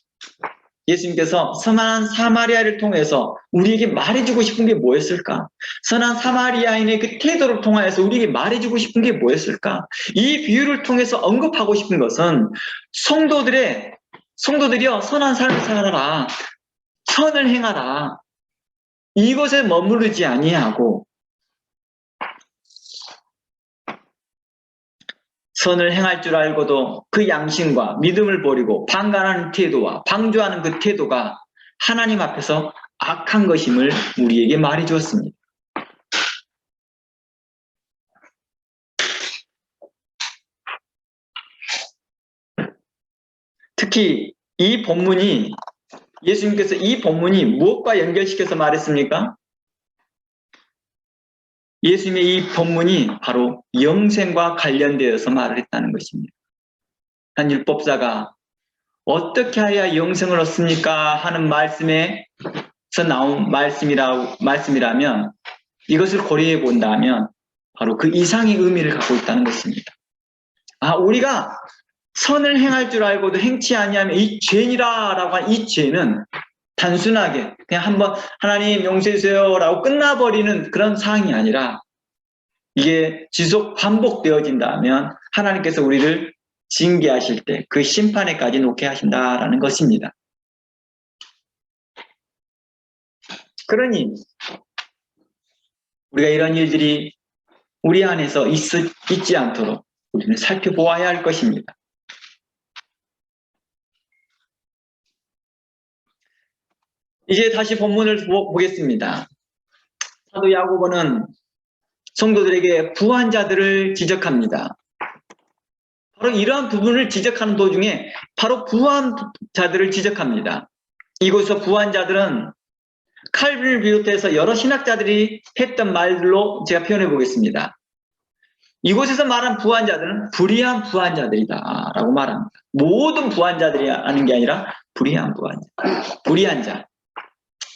예수님께서 선한 사마리아를 통해서 우리에게 말해주고 싶은 게 뭐였을까? 선한 사마리아인의 그 태도를 통하여서 우리에게 말해주고 싶은 게 뭐였을까? 이 비유를 통해서 언급하고 싶은 것은 성도들이여 선한 삶을 살아라. 선을 행하라. 이것에 머무르지 아니하고 선을 행할 줄 알고도 그 양심과 믿음을 버리고 방관하는 태도와 방조하는 그 태도가 하나님 앞에서 악한 것임을 우리에게 말해 주었습니다. 특히 이 본문이 예수님께서 이 본문이 무엇과 연결시켜서 말했습니까? 예수님의 이 본문이 바로 영생과 관련되어서 말을 했다는 것입니다. 한 율법사가 어떻게 해야 영생을 얻습니까? 하는 말씀에서 나온 말씀이라면 이것을 고려해 본다면 바로 그 이상의 의미를 갖고 있다는 것입니다. 우리가 선을 행할 줄 알고도 행치 아니하면 이 죄니라라고 한 이 죄는 단순하게 그냥 한번 하나님 용서해 주세요라고 끝나버리는 그런 사항이 아니라 이게 지속 반복되어진다면 하나님께서 우리를 징계하실 때 그 심판에까지 놓게 하신다라는 것입니다. 그러니 우리가 이런 일들이 우리 안에서 있지 않도록 우리는 살펴보아야 할 것입니다. 이제 다시 본문을 보겠습니다. 사도 야고보는 성도들에게 부한 자들을 지적합니다. 바로 이러한 부분을 지적하는 도중에 바로 부한 자들을 지적합니다. 이곳에서 부한 자들은 칼빈을 비롯해서 여러 신학자들이 했던 말들로 제가 표현해 보겠습니다. 이곳에서 말한 부한 자들은 불의한 부한 자들이다 라고 말합니다. 모든 부한 자들이 아는 게 아니라 불의한 부한 자. 불의한 자.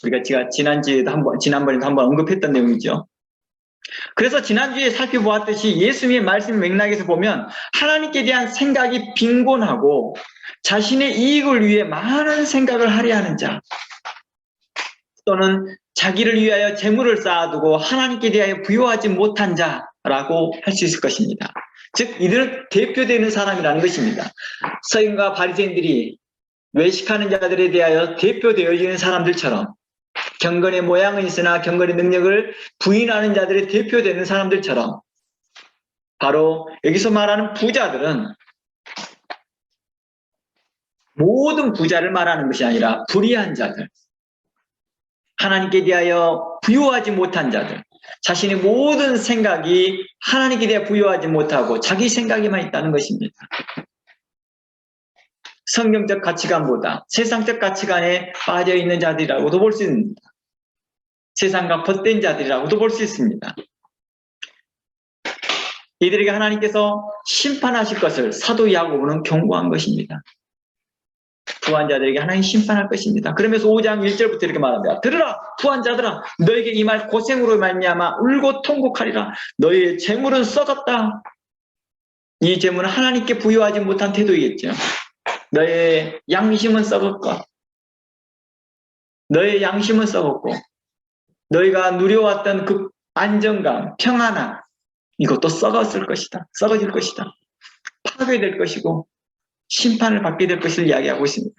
우리가 제가 지난번에도 한번 언급했던 내용이죠. 그래서 지난주에 살펴보았듯이 예수님의 말씀 맥락에서 보면 하나님께 대한 생각이 빈곤하고 자신의 이익을 위해 많은 생각을 하려 하는 자, 또는 자기를 위하여 재물을 쌓아두고 하나님께 대하여 부요하지 못한 자라고 할 수 있을 것입니다. 즉 이들은 대표되는 사람이라는 것입니다. 서기관과 바리새인들이 외식하는 자들에 대하여 대표되어지는 사람들처럼 경건의 모양은 있으나 경건의 능력을 부인하는 자들의 대표되는 사람들처럼 바로 여기서 말하는 부자들은 모든 부자를 말하는 것이 아니라 불의한 자들, 하나님께 대하여 부요하지 못한 자들, 자신의 모든 생각이 하나님께 대하여 부요하지 못하고 자기 생각에만 있다는 것입니다. 성경적 가치관보다 세상적 가치관에 빠져있는 자들이라고도 볼 수 있습니다. 세상과 벗된 자들이라고도 볼 수 있습니다. 이들에게 하나님께서 심판하실 것을 사도 야고보는 경고한 것입니다. 부한 자들에게 하나님 심판할 것입니다. 그러면서 5장 1절부터 이렇게 말합니다. 들으라 부한 자들아, 너에게 이 말 고생으로 말미암아 울고 통곡하리라. 너희의 재물은 썩었다. 이 재물은 하나님께 부여하지 못한 태도이겠죠. 너의 양심은 썩었고, 너의 양심은 썩었고, 너희가 누려왔던 그 안정감, 평안함, 이것도 썩었을 것이다. 썩어질 것이다. 파괴될 것이고 심판을 받게 될 것을 이야기하고 있습니다.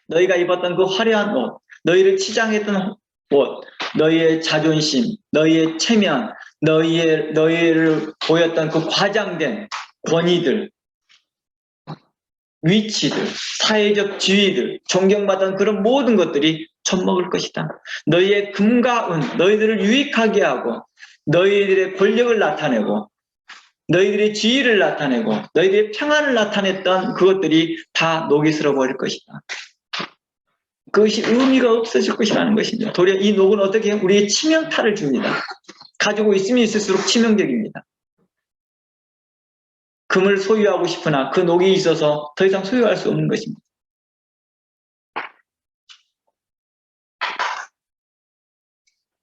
너희가 입었던 그 화려한 옷, 너희를 치장했던 옷, 너희의 자존심, 너희의 체면, 너희를 보였던 그 과장된 권위들, 위치들, 사회적 지위들, 존경받던 그런 모든 것들이 젖먹을 것이다. 너희의 금과 은, 너희들을 유익하게 하고 너희들의 권력을 나타내고 너희들의 지위를 나타내고 너희들의 평안을 나타냈던 그것들이 다 녹이 슬어버릴 것이다. 그것이 의미가 없어질 것이라는 것입니다. 도리어 이 녹은 어떻게 우리의 치명타를 줍니다. 가지고 있으면 있을수록 치명적입니다. 금을 소유하고 싶으나 그 녹이 있어서 더 이상 소유할 수 없는 것입니다.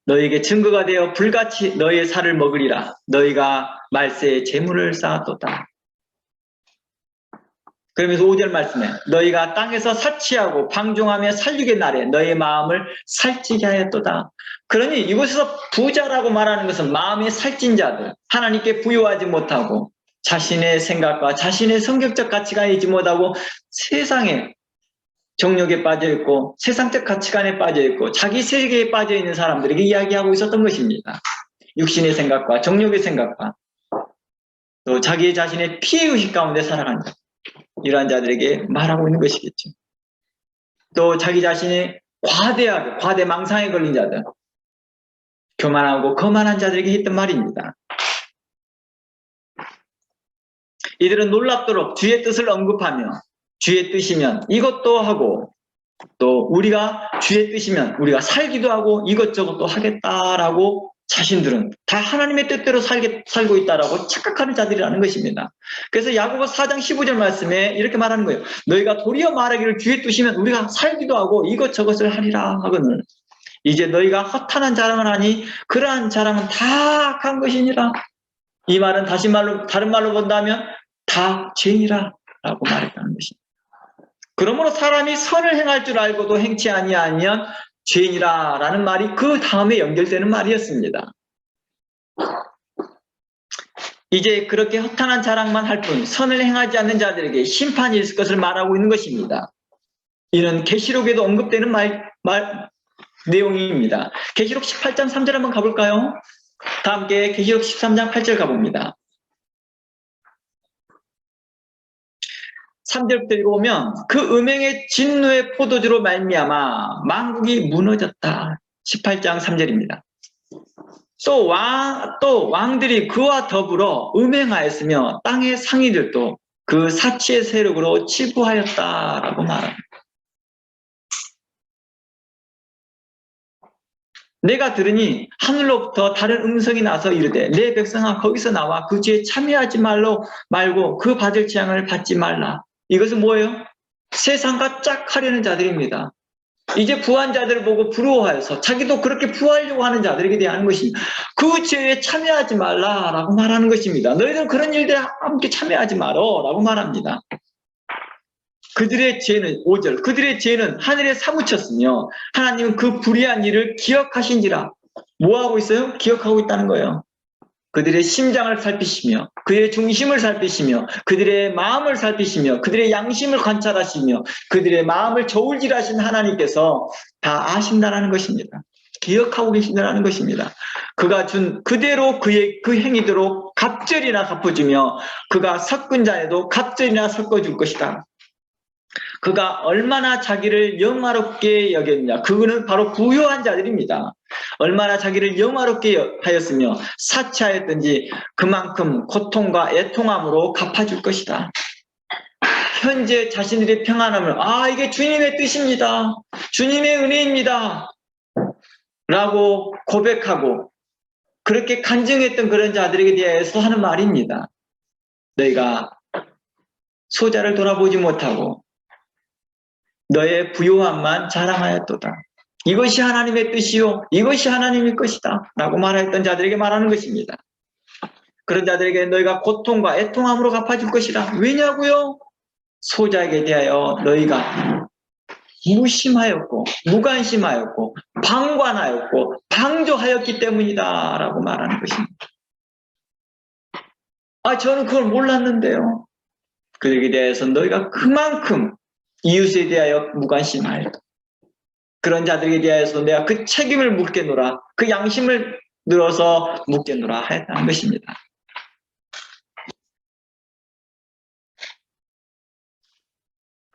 너희에게 증거가 되어 불같이 너희의 살을 먹으리라. 너희가 말세에 재물을 쌓았도다. 그러면서 5절 말씀에 너희가 땅에서 사치하고 방종하며 살육의 날에 너희의 마음을 살찌게 하였도다. 그러니 이곳에서 부자라고 말하는 것은 마음이 살찐 자들, 하나님께 부요하지 못하고 자신의 생각과 자신의 성격적 가치관이 있지 못하고 세상에 정욕에 빠져있고 세상적 가치관에 빠져있고 자기 세계에 빠져있는 사람들에게 이야기하고 있었던 것입니다. 육신의 생각과 정욕의 생각과 또 자기 자신의 피해의식 가운데 살아간다. 이러한 자들에게 말하고 있는 것이겠죠. 또 자기 자신이 과대하게 과대망상에 걸린 자들, 교만하고 거만한 자들에게 했던 말입니다. 이들은 놀랍도록 주의 뜻을 언급하며 주의 뜻이면 이것도 하고 또 우리가 주의 뜻이면 우리가 살기도 하고 이것저것도 하겠다라고 자신들은 다 하나님의 뜻대로 살고 있다라고 착각하는 자들이라는 것입니다. 그래서 야고보 4장 15절 말씀에 이렇게 말하는 거예요. 너희가 도리어 말하기를 주의 뜻이면 우리가 살기도 하고 이것저것을 하리라 하거늘 이제 너희가 허탄한 자랑을 하니 그러한 자랑은 다 악한 것이니라. 이 말은 다른 말로 본다면 다 죄이라 라고 말했다는 것입니다. 그러므로 사람이 선을 행할 줄 알고도 행치 아니하면 죄인이라 라는 말이 그 다음에 연결되는 말이었습니다. 이제 그렇게 허탄한 자랑만 할 뿐 선을 행하지 않는 자들에게 심판이 있을 것을 말하고 있는 것입니다. 이는 계시록에도 언급되는 내용입니다. 계시록 18장 3절 한번 가볼까요? 다 함께 계시록 13장 8절 가봅니다. 3절부터 읽어보면 그 음행의 진노의 포도주로 말미암아 만국이 무너졌다. 18장 3절입니다. 또 왕들이 그와 더불어 음행하였으며 땅의 상인들도 그 사치의 세력으로 치부하였다라고 말합니다. 내가 들으니 하늘로부터 다른 음성이 나서 이르되 내 백성아 거기서 나와 그 죄에 참여하지 말고 그 받을 재앙을 받지 말라. 이것은 뭐예요? 세상과 짝하려는 자들입니다. 이제 부한 자들을 보고 부러워하여서 자기도 그렇게 부하려고 하는 자들에게 대한 것입니다. 그 죄에 참여하지 말라라고 말하는 것입니다. 너희들은 그런 일들에 함께 참여하지 말어라고 말합니다. 그들의 죄는 5절 그들의 죄는 하늘에 사무쳤으며 하나님은 그 불의한 일을 기억하신지라. 뭐하고 있어요? 기억하고 있다는 거예요. 그들의 심장을 살피시며 그들의 중심을 살피시며 그들의 마음을 살피시며 그들의 양심을 관찰하시며 그들의 마음을 저울질하신 하나님께서 다 아신다라는 것입니다. 기억하고 계신다라는 것입니다. 그가 준 그대로 그의 그 행위대로 갑절이나 갚아주며 그가 섞은 자에도 갑절이나 섞어줄 것이다. 그가 얼마나 자기를 영화롭게 여겼냐. 그거는 바로 부요한 자들입니다. 얼마나 자기를 영화롭게 하였으며 사치하였든지 그만큼 고통과 애통함으로 갚아줄 것이다. 현재 자신들의 평안함을 이게 주님의 뜻입니다. 주님의 은혜입니다. 라고 고백하고 그렇게 간증했던 그런 자들에게 대해서 하는 말입니다. 너희가 소자를 돌아보지 못하고 너의 부요함만 자랑하였도다. 이것이 하나님의 뜻이요 이것이 하나님의 것이다 라고 말했던 자들에게 말하는 것입니다. 그런 자들에게 너희가 고통과 애통함으로 갚아줄 것이다. 왜냐고요? 소자에게 대하여 너희가 무심하였고 무관심하였고 방관하였고 방조하였기 때문이다 라고 말하는 것입니다. 저는 그걸 몰랐는데요. 그들에게 대해서 너희가 그만큼 이웃에 대하여 무관심하였다. 그런 자들에게 대하여서 내가 그 책임을 묻겠노라. 그 양심을 늘어서 묻겠노라 하였다는 것입니다.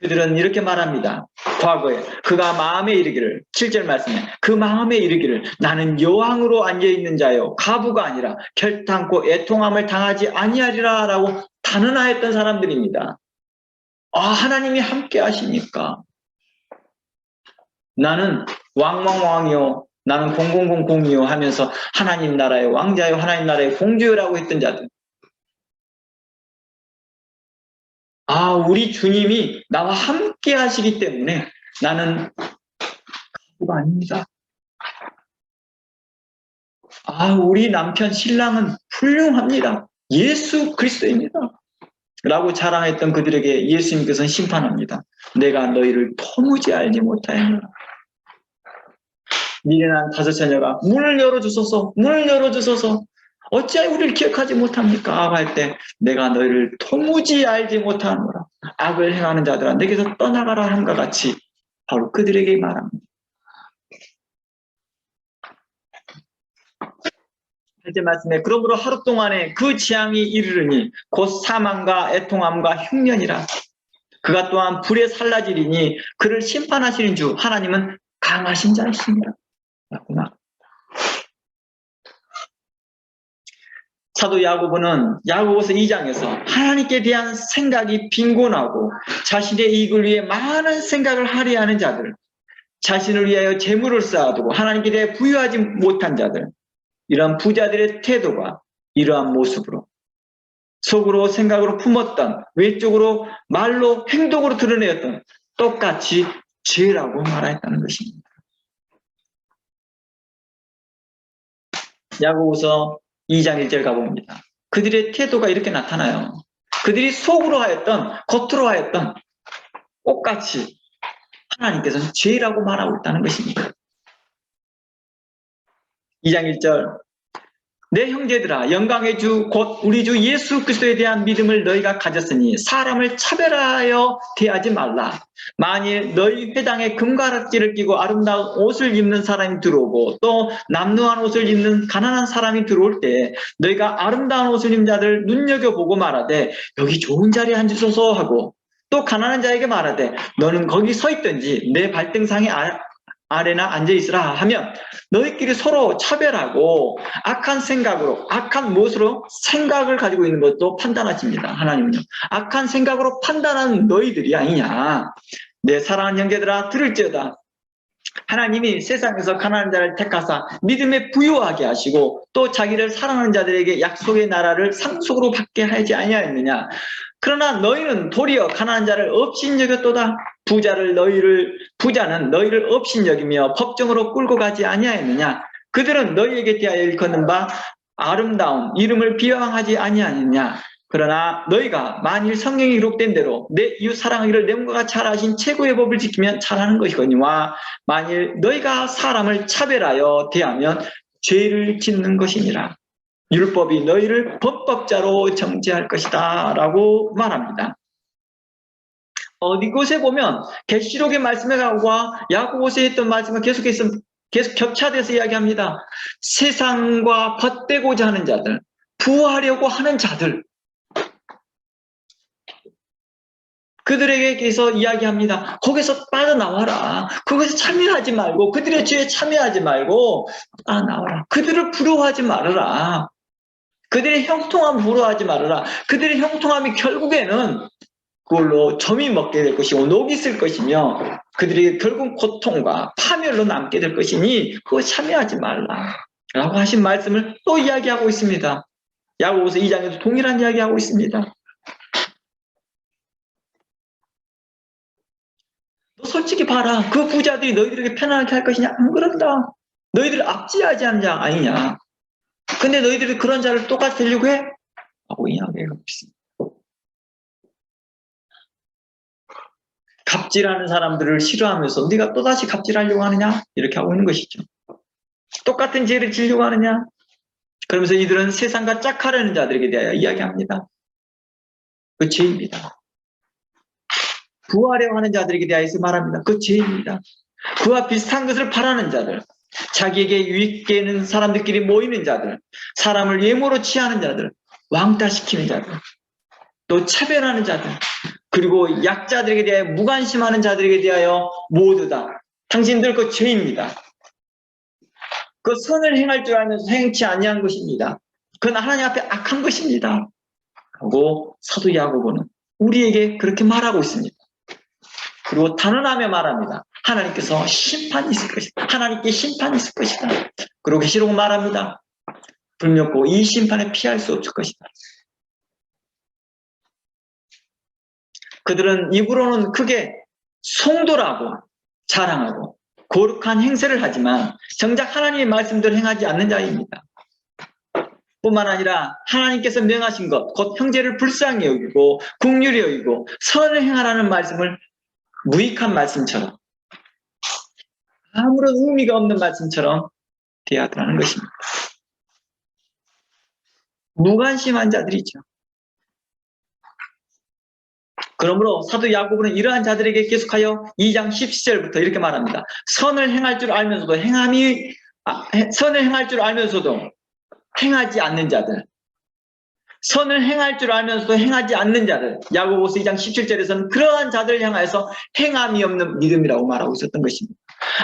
그들은 이렇게 말합니다. 과거에 그가 마음에 이르기를 7절 말씀에 그 마음에 이르기를 나는 여왕으로 앉아있는 자요 가부가 아니라 결탄코 애통함을 당하지 아니하리라 라고 단언하였던 사람들입니다. 하나님이 함께 하십니까? 나는 왕왕왕이요 나는 공공공공이요 하면서 하나님 나라의 왕자요 하나님 나라의 공주요라고 했던 자들. 우리 주님이 나와 함께 하시기 때문에 나는 가부가 아닙니다. 우리 남편 신랑은 훌륭합니다. 예수 그리스도입니다. 라고 자랑했던 그들에게 예수님께서는 심판합니다. 내가 너희를 도무지 알지 못하였노라. 미련한 다섯 처녀가 문을 열어주소서 문을 열어주소서 어찌하여 우리를 기억하지 못합니까? 할 때 내가 너희를 도무지 알지 못하노라. 악을 행하는 자들아 내게서 떠나가라 함과 같이 바로 그들에게 말합니다. 이제 말씀에 그러므로 하루 동안에 그 재앙이 이르르니 곧 사망과 애통함과 흉년이라. 그가 또한 불에 살라지리니 그를 심판하시는 주 하나님은 강하신 자이십니다. 사도 야고보는 야고보서 2장에서 하나님께 대한 생각이 빈곤하고 자신의 이익을 위해 많은 생각을 하려 하는 자들, 자신을 위하여 재물을 쌓아두고 하나님께 대해 부유하지 못한 자들, 이러한 부자들의 태도가 이러한 모습으로 속으로 생각으로 품었던 외적으로 말로 행동으로 드러내었던 똑같이 죄라고 말했다는 것입니다. 야고보서 2장 1절 가봅니다. 그들의 태도가 이렇게 나타나요. 그들이 속으로 하였던 겉으로 하였던 똑같이 하나님께서는 죄라고 말하고 있다는 것입니다. 2장 1절 내 형제들아 영광의 주 곧 우리 주 예수 그리스도에 대한 믿음을 너희가 가졌으니 사람을 차별하여 대하지 말라. 만일 너희 회당에 금가락지를 끼고 아름다운 옷을 입는 사람이 들어오고 또 남루한 옷을 입는 가난한 사람이 들어올 때 너희가 아름다운 옷을 입는 자들 눈여겨보고 말하되 여기 좋은 자리에 앉으소서 하고 또 가난한 자에게 말하되 너는 거기 서 있든지 내 발등상에 아래나 앉아있으라 하면 너희끼리 서로 차별하고 악한 생각으로 악한 무엇으로 생각을 가지고 있는 것도 판단하십니다. 하나님은요. 악한 생각으로 판단하는 너희들이 아니냐. 내 사랑하는 형제들아 들을지어다. 하나님이 세상에서 가난한 자를 택하사 믿음에 부유하게 하시고 또 자기를 사랑하는 자들에게 약속의 나라를 상속으로 받게 하지 아니하였느냐. 그러나 너희는 도리어 가난한 자를 업신여겼도다. 부자는 너희를 업신여기며 법정으로 끌고 가지 아니하였느냐. 그들은 너희에게 대하여 일컫는 바 아름다운 이름을 비방하지 아니하느냐. 그러나 너희가 만일 성경에 기록된 대로 내 이웃 사랑하기를 내 몸과 같이 하라 하신 최고의 법을 지키면 잘하는 것이거니와 만일 너희가 사람을 차별하여 대하면 죄를 짓는 것이니라. 율법이 너희를 범법자로 정죄할 것이다 라고 말합니다. 이곳에 보면 계시록의 말씀과 야고보서에 했던 말씀과 계속 겹쳐져서 이야기합니다. 세상과 벗되고자 하는 자들, 부하려고 하는 자들, 그들에게서 이야기합니다. 거기서 빠져나와라. 거기서 참여하지 말고 그들의 죄에 참여하지 말고 나와라. 그들을 부러워하지 말아라. 그들의 형통함을 부러워하지 말아라. 그들의 형통함이 결국에는 그걸로 점이 먹게 될 것이고 녹이 쓸 것이며 그들이 결국 고통과 파멸로 남게 될 것이니 그거 참여하지 말라 라고 하신 말씀을 또 이야기하고 있습니다. 야고보서 2장에도 동일한 이야기하고 있습니다. 너 솔직히 봐라. 그 부자들이 너희들에게 편안하게 할 것이냐? 안 그런다. 너희들을 압제하지 않는 자 아니냐. 근데 너희들이 그런 자를 똑같이 되려고 해? 하고 이야기하고 있습니다. 갑질하는 사람들을 싫어하면서 네가 또다시 갑질하려고 하느냐? 이렇게 하고 있는 것이죠. 똑같은 죄를 지려고 하느냐? 그러면서 이들은 세상과 짝하려는 자들에게 대하여 이야기합니다. 그 죄입니다. 부하려고 하는 자들에게 대하여서 말합니다. 그 죄입니다. 그와 비슷한 것을 바라는 자들, 자기에게 유익게 되는 사람들끼리 모이는 자들, 사람을 예모로 취하는 자들, 왕따시키는 자들, 또 차별하는 자들, 그리고 약자들에게 대하여 무관심하는 자들에게 대하여 모두 다 당신들 그 죄입니다. 그 선을 행할 줄 알면서 행치 아니한 것입니다. 그건 하나님 앞에 악한 것입니다. 하고 사도 야고보는 우리에게 그렇게 말하고 있습니다. 그리고 단언하며 말합니다. 하나님께서 심판이 있을 것이다. 하나님께 심판이 있을 것이다. 그리고 계시록 말합니다. 불멸고 이 심판에 피할 수 없을 것이다. 그들은 입으로는 크게 송도라고 자랑하고 거룩한 행세를 하지만 정작 하나님의 말씀대로 행하지 않는 자입니다. 뿐만 아니라 하나님께서 명하신 것, 곧 형제를 불쌍히 여기고 긍휼히 여기고 선을 행하라는 말씀을 무익한 말씀처럼 아무런 의미가 없는 말씀처럼 대하더라는 것입니다. 무관심한 자들이죠. 그러므로 사도 야고보는 이러한 자들에게 계속하여 2장 10절부터 이렇게 말합니다. 선을 행할 줄 알면서도 선을 행할 줄 알면서도 행하지 않는 자들, 선을 행할 줄 알면서도 행하지 않는 자들, 야고보서 2장 17절에서는 그러한 자들을 향하여서 행함이 없는 믿음이라고 말하고 있었던 것입니다.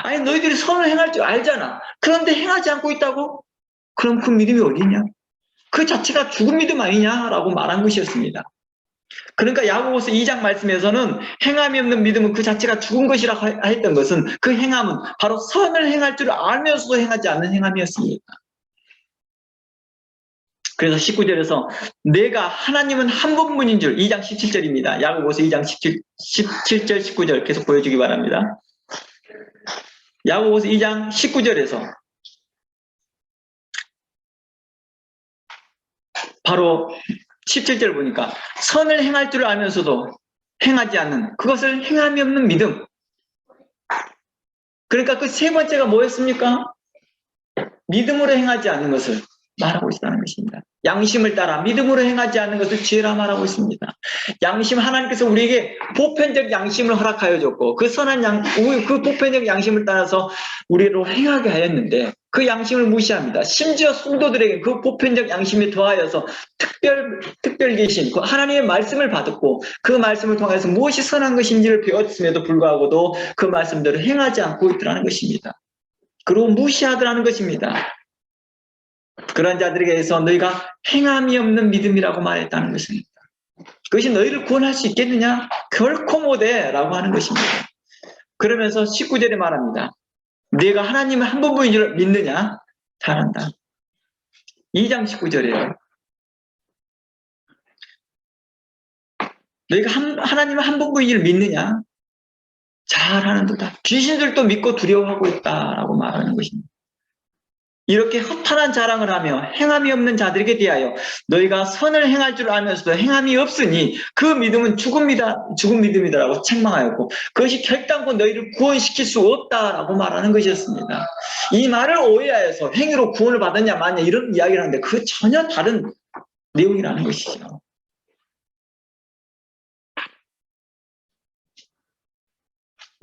아니 너희들이 선을 행할 줄 알잖아. 그런데 행하지 않고 있다고? 그럼 그 믿음이 어디냐? 그 자체가 죽은 믿음 아니냐라고 말한 것이었습니다. 그러니까 야고보서 2장 말씀에서는 행함이 없는 믿음은 그 자체가 죽은 것이라고 했던 것은 그 행함은 바로 선을 행할 줄 알면서도 행하지 않는 행함이었습니다. 그래서 19절에서 내가 하나님은 한 분뿐인 줄 2장 17절입니다. 야고보서 2장 17절 19절 계속 보여주기 바랍니다. 야고보서 2장 19절에서 바로 17절 보니까 선을 행할 줄 알면서도 행하지 않는 그것을 행함이 없는 믿음. 그러니까 그 세 번째가 뭐였습니까? 믿음으로 행하지 않는 것을 말하고 있다는 것입니다. 양심을 따라 믿음으로 행하지 않는 것을 죄라 말하고 있습니다. 양심 하나님께서 우리에게 보편적 양심을 허락하여 줬고 그 선한 그 보편적 양심을 따라서 우리로 행하게 하였는데 그 양심을 무시합니다. 심지어 성도들에게 그 보편적 양심에 더하여서 특별 계신 그 하나님의 말씀을 받았고 그 말씀을 통해서 무엇이 선한 것인지를 배웠음에도 불구하고도 그 말씀대로 행하지 않고 있더라는 것입니다. 그리고 무시하더라는 것입니다. 그런 자들에게 대해서 너희가 행함이 없는 믿음이라고 말했다는 것입니다. 그것이 너희를 구원할 수 있겠느냐? 결코 못해 라고 하는 것입니다. 그러면서 19절에 말합니다. 네가 하나님을 한 분뿐인 줄 믿느냐? 잘한다. 2장 19절이에요. 너희가 하나님을 한 분뿐인 줄 믿느냐? 잘하는도다. 귀신들도 믿고 두려워하고 있다라고 말하는 것입니다. 이렇게 허탄한 자랑을 하며 행함이 없는 자들에게 대하여 너희가 선을 행할 줄 알면서도 행함이 없으니 그 믿음은 죽은 믿음이다라고 책망하였고 그것이 결단코 너희를 구원시킬 수 없다라고 말하는 것이었습니다. 이 말을 오해하여서 행위로 구원을 받았냐 마냐 이런 이야기를 하는데 그 전혀 다른 내용이라는 것이죠.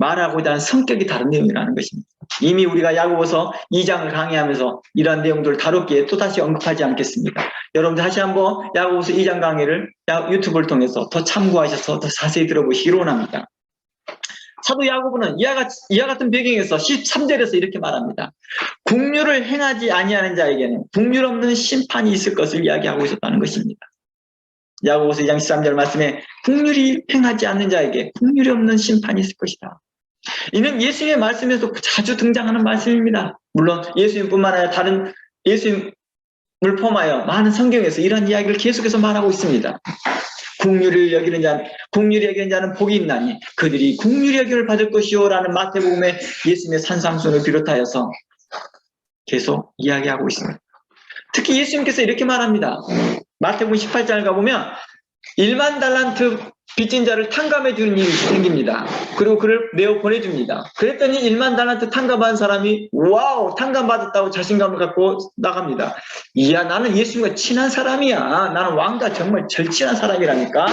말하고자 하는 성격이 다른 내용이라는 것입니다. 이미 우리가 야고보서 2장을 강의하면서 이러한 내용들을 다뤘기에 또다시 언급하지 않겠습니다. 여러분들 다시 한번 야고보서 2장 강의를 유튜브를 통해서 더 참고하셔서 더 자세히 들어보시기 원합니다. 사도 야고보는 이와 같은 배경에서 13절에서 이렇게 말합니다. 긍휼을 행하지 아니하는 자에게는 긍휼 없는 심판이 있을 것을 이야기하고 있었다는 것입니다. 야고보서 2장 13절 말씀에 긍휼이 행하지 않는 자에게 긍휼이 없는 심판이 있을 것이다. 이는 예수님의 말씀에서 자주 등장하는 말씀입니다. 물론 예수님뿐만 아니라 다른 예수님을 포함하여 많은 성경에서 이런 이야기를 계속해서 말하고 있습니다. 긍휼히 여기는 자는 복이 있나니 그들이 긍휼히 여김을 받을 것이요 라는 마태복음의 예수님의 산상순을 비롯하여서 계속 이야기하고 있습니다. 특히 예수님께서 이렇게 말합니다. 마태복음 18장을 가보면 1만 달란트 빚진 자를 탕감해 주는 일이 생깁니다. 그리고 그를 내어 보내줍니다. 그랬더니 1만 달란트 탕감한 사람이 와우 탕감받았다고 자신감을 갖고 나갑니다. 이야 나는 예수님과 친한 사람이야. 나는 왕과 정말 절친한 사람이라니까.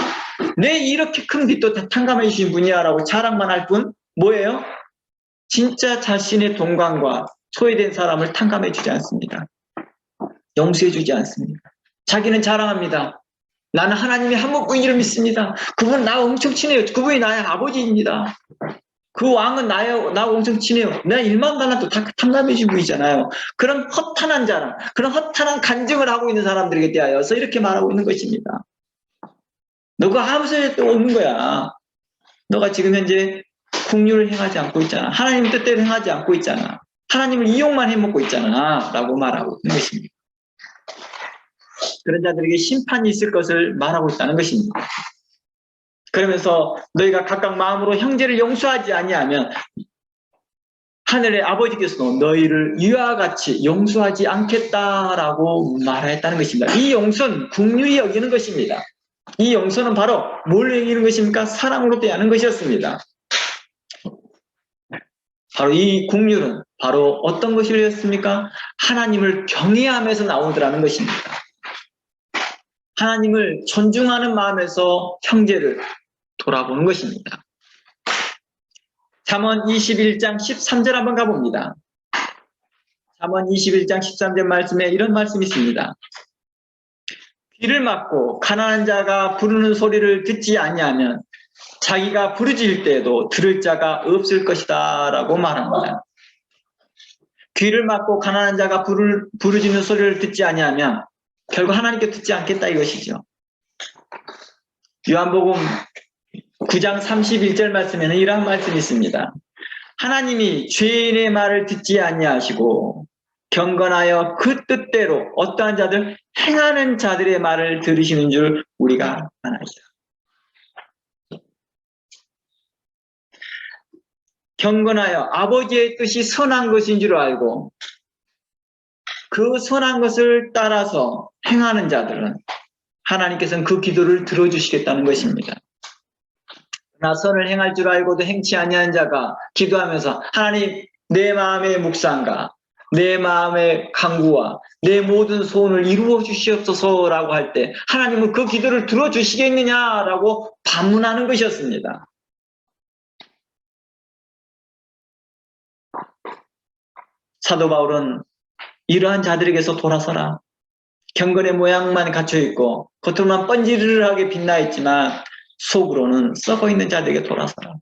내 이렇게 큰 빚도 다 탕감해 주신 분이야 라고 자랑만 할 뿐 뭐예요? 진짜 자신의 동관과 소외된 사람을 탕감해 주지 않습니다. 용서해 주지 않습니다. 자기는 자랑합니다. 나는 하나님의 한 분뿐인 줄 믿습니다. 그분은 나와 엄청 친해요. 그분이 나의 아버지입니다. 그 왕은 나와 엄청 친해요. 내가 일만 달라도 다 탐나해진 분이잖아요. 그런 허탄한 자랑, 그런 허탄한 간증을 하고 있는 사람들에게 대하여서 이렇게 말하고 있는 것입니다. 너가 아무 소리도 없는 거야. 너가 지금 현재 국률을 행하지 않고 있잖아. 하나님 뜻대로 행하지 않고 있잖아. 하나님을 이용만 해먹고 있잖아. 라고 말하고 있는 것입니다. 그런 자들에게 심판이 있을 것을 말하고 있다는 것입니다. 그러면서 너희가 각각 마음으로 형제를 용서하지 아니하면 하늘의 아버지께서도 너희를 이와 같이 용서하지 않겠다라고 말했다는 것입니다. 이 용서는 국률이 여기는 것입니다. 이 용서는 바로 뭘 여기는 것입니까? 사랑으로 대하는 것이었습니다. 바로 이 국률은 바로 어떤 것이었습니까? 하나님을 경외함에서 나오더라는 것입니다. 하나님을 존중하는 마음에서 형제를 돌아보는 것입니다. 잠언 21장 13절 한번 가봅니다. 잠언 21장 13절 말씀에 이런 말씀이 있습니다. 귀를 막고 가난한 자가 부르는 소리를 듣지 아니하면 자기가 부르짖을 때에도 들을 자가 없을 것이다 라고 말합니다. 귀를 막고 가난한 자가 부르짖는 소리를 듣지 아니하면 결국 하나님께 듣지 않겠다 이것이죠. 요한복음 9장 31절 말씀에는 이러한 말씀이 있습니다. 하나님이 죄인의 말을 듣지 아니하시고 경건하여 그 뜻대로 어떠한 자들 행하는 자들의 말을 들으시는 줄 우리가 아나이다. 경건하여 아버지의 뜻이 선한 것인 줄 알고 그 선한 것을 따라서 행하는 자들은 하나님께서는 그 기도를 들어주시겠다는 것입니다. 나 선을 행할 줄 알고도 행치 아니한 자가 기도하면서 하나님 내 마음의 묵상과 내 마음의 간구와 내 모든 소원을 이루어 주시옵소서라고 할 때 하나님은 그 기도를 들어주시겠느냐라고 반문하는 것이었습니다. 사도 바울은 이러한 자들에게서 돌아서라. 경건의 모양만 갖춰있고 겉으로만 번지르르하게 빛나 있지만 속으로는 썩어있는 자들에게 돌아서라.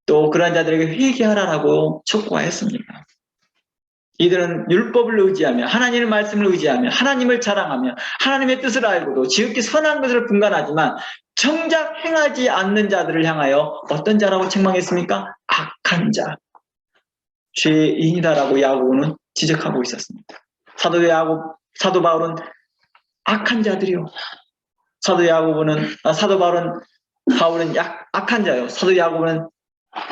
또 그러한 자들에게 회개하라라고 촉구하였습니다. 이들은 율법을 의지하며 하나님의 말씀을 의지하며 하나님을 자랑하며 하나님의 뜻을 알고도 지극히 선한 것을 분간하지만 정작 행하지 않는 자들을 향하여 어떤 자라고 책망했습니까? 악한 자, 죄인이다라고 야고보는 지적하고 있었습니다. 사도 바울은 악한 자들이요. 사도 바울은 악한 자요. 사도 야고보는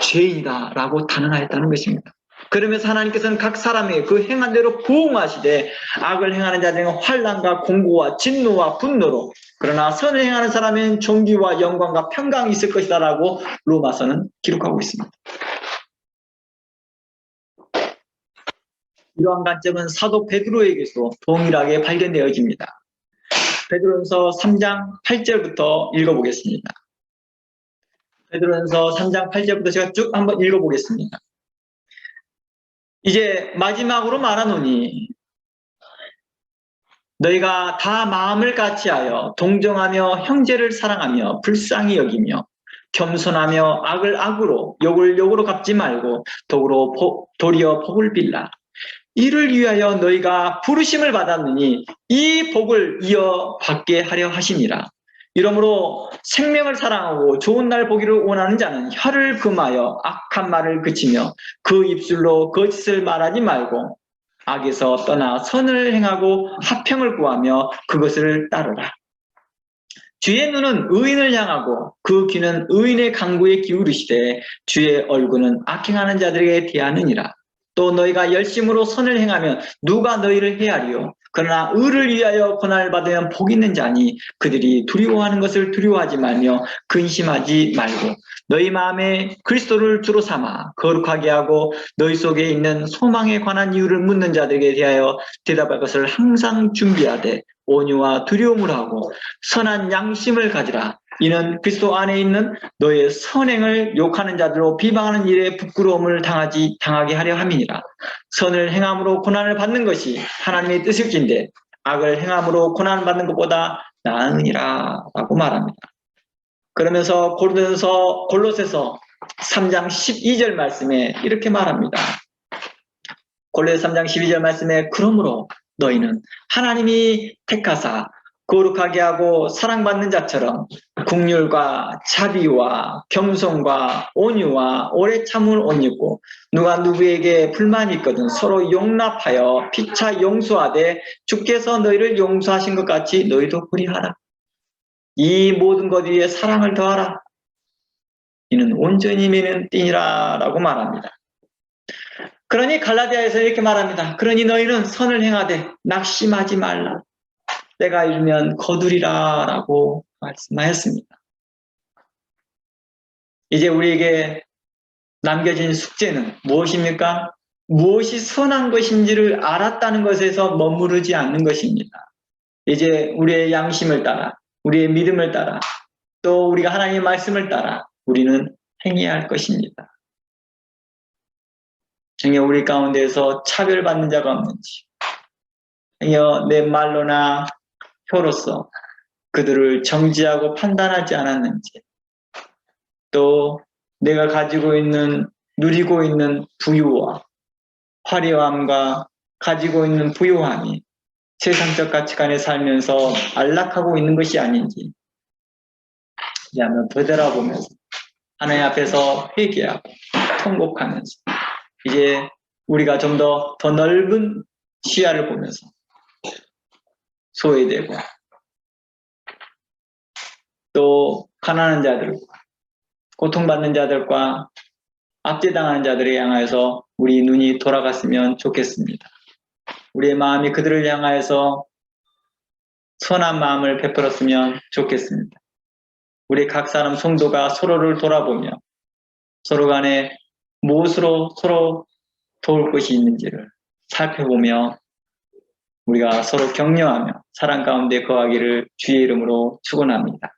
죄인이다라고 단언하였다는 것입니다. 그러면서 하나님께서는 각 사람에게 그 행한 대로 보응하시되 악을 행하는 자들은 환난과 공고와 진노와 분노로 그러나 선을 행하는 사람은 존귀와 영광과 평강이 있을 것이다라고 로마서는 기록하고 있습니다. 이러한 관점은 사도 베드로에게서 동일하게 발견되어집니다. 베드로전서 3장 8절부터 읽어보겠습니다. 베드로전서 3장 8절부터 제가 쭉 한번 읽어보겠습니다. 이제 마지막으로 말하노니 너희가 다 마음을 같이하여 동정하며 형제를 사랑하며 불쌍히 여기며 겸손하며 악을 악으로 욕을 욕으로 갚지 말고 도리어 복을 빌라. 이를 위하여 너희가 부르심을 받았느니 이 복을 이어받게 하려 하시니라. 이러므로 생명을 사랑하고 좋은 날 보기를 원하는 자는 혀를 금하여 악한 말을 그치며 그 입술로 거짓을 말하지 말고 악에서 떠나 선을 행하고 화평을 구하며 그것을 따르라. 주의 눈은 의인을 향하고 그 귀는 의인의 간구에 기울이시되 주의 얼굴은 악행하는 자들에게 대하느니라. 또 너희가 열심으로 선을 행하면 누가 너희를 헤아리요? 그러나 의를 위하여 고난을 받으면 복 있는 자니 그들이 두려워하는 것을 두려워하지 말며 근심하지 말고 너희 마음에 그리스도를 주로 삼아 거룩하게 하고 너희 속에 있는 소망에 관한 이유를 묻는 자들에게 대하여 대답할 것을 항상 준비하되 온유와 두려움을 하고 선한 양심을 가지라. 이는 그리스도 안에 있는 너의 선행을 욕하는 자들로 비방하는 일에 부끄러움을 당하게 하려 함이니라. 선을 행함으로 고난을 받는 것이 하나님의 뜻일진데 악을 행함으로 고난받는 것보다 나으니라 라고 말합니다. 그러면서 골로새서 3장 12절 말씀에 이렇게 말합니다. 골로새 3장 12절 말씀에 그러므로 너희는 하나님이 택하사 거룩하게 하고 사랑받는 자처럼 긍휼과 자비와 겸손과 온유와 오래 참을 옷 입고 누가 누구에게 불만이 있거든 서로 용납하여 피차 용서하되 주께서 너희를 용서하신 것 같이 너희도 그리하라. 이 모든 것 위에 사랑을 더하라. 이는 온전히 매는 띠니라 라고 말합니다. 그러니 갈라디아에서 이렇게 말합니다. 그러니 너희는 선을 행하되 낙심하지 말라. 때가 이르면 거두리라 라고 말씀하였습니다. 이제 우리에게 남겨진 숙제는 무엇입니까? 무엇이 선한 것인지를 알았다는 것에서 머무르지 않는 것입니다. 이제 우리의 양심을 따라, 우리의 믿음을 따라, 또 우리가 하나님의 말씀을 따라 우리는 행해야 할 것입니다. 행여 우리 가운데에서 차별받는 자가 없는지, 행여 내 말로나 혀로서 그들을 정지하고 판단하지 않았는지, 또 내가 가지고 있는, 누리고 있는 부유와 화려함과 가지고 있는 부유함이 세상적 가치관에 살면서 안락하고 있는 것이 아닌지 이제 한번 되돌아보면서 하나님 앞에서 회개하고 통곡하면서 이제 우리가 좀 더 넓은 시야를 보면서 소외되고 또 가난한 자들과 고통받는 자들과 압제당하는 자들을 향하여서 우리 눈이 돌아갔으면 좋겠습니다. 우리의 마음이 그들을 향하여서 선한 마음을 베풀었으면 좋겠습니다. 우리 각 사람 성도가 서로를 돌아보며 서로 간에 무엇으로 서로 도울 것이 있는지를 살펴보며 우리가 서로 격려하며 사랑 가운데 거하기를 주의 이름으로 축원합니다.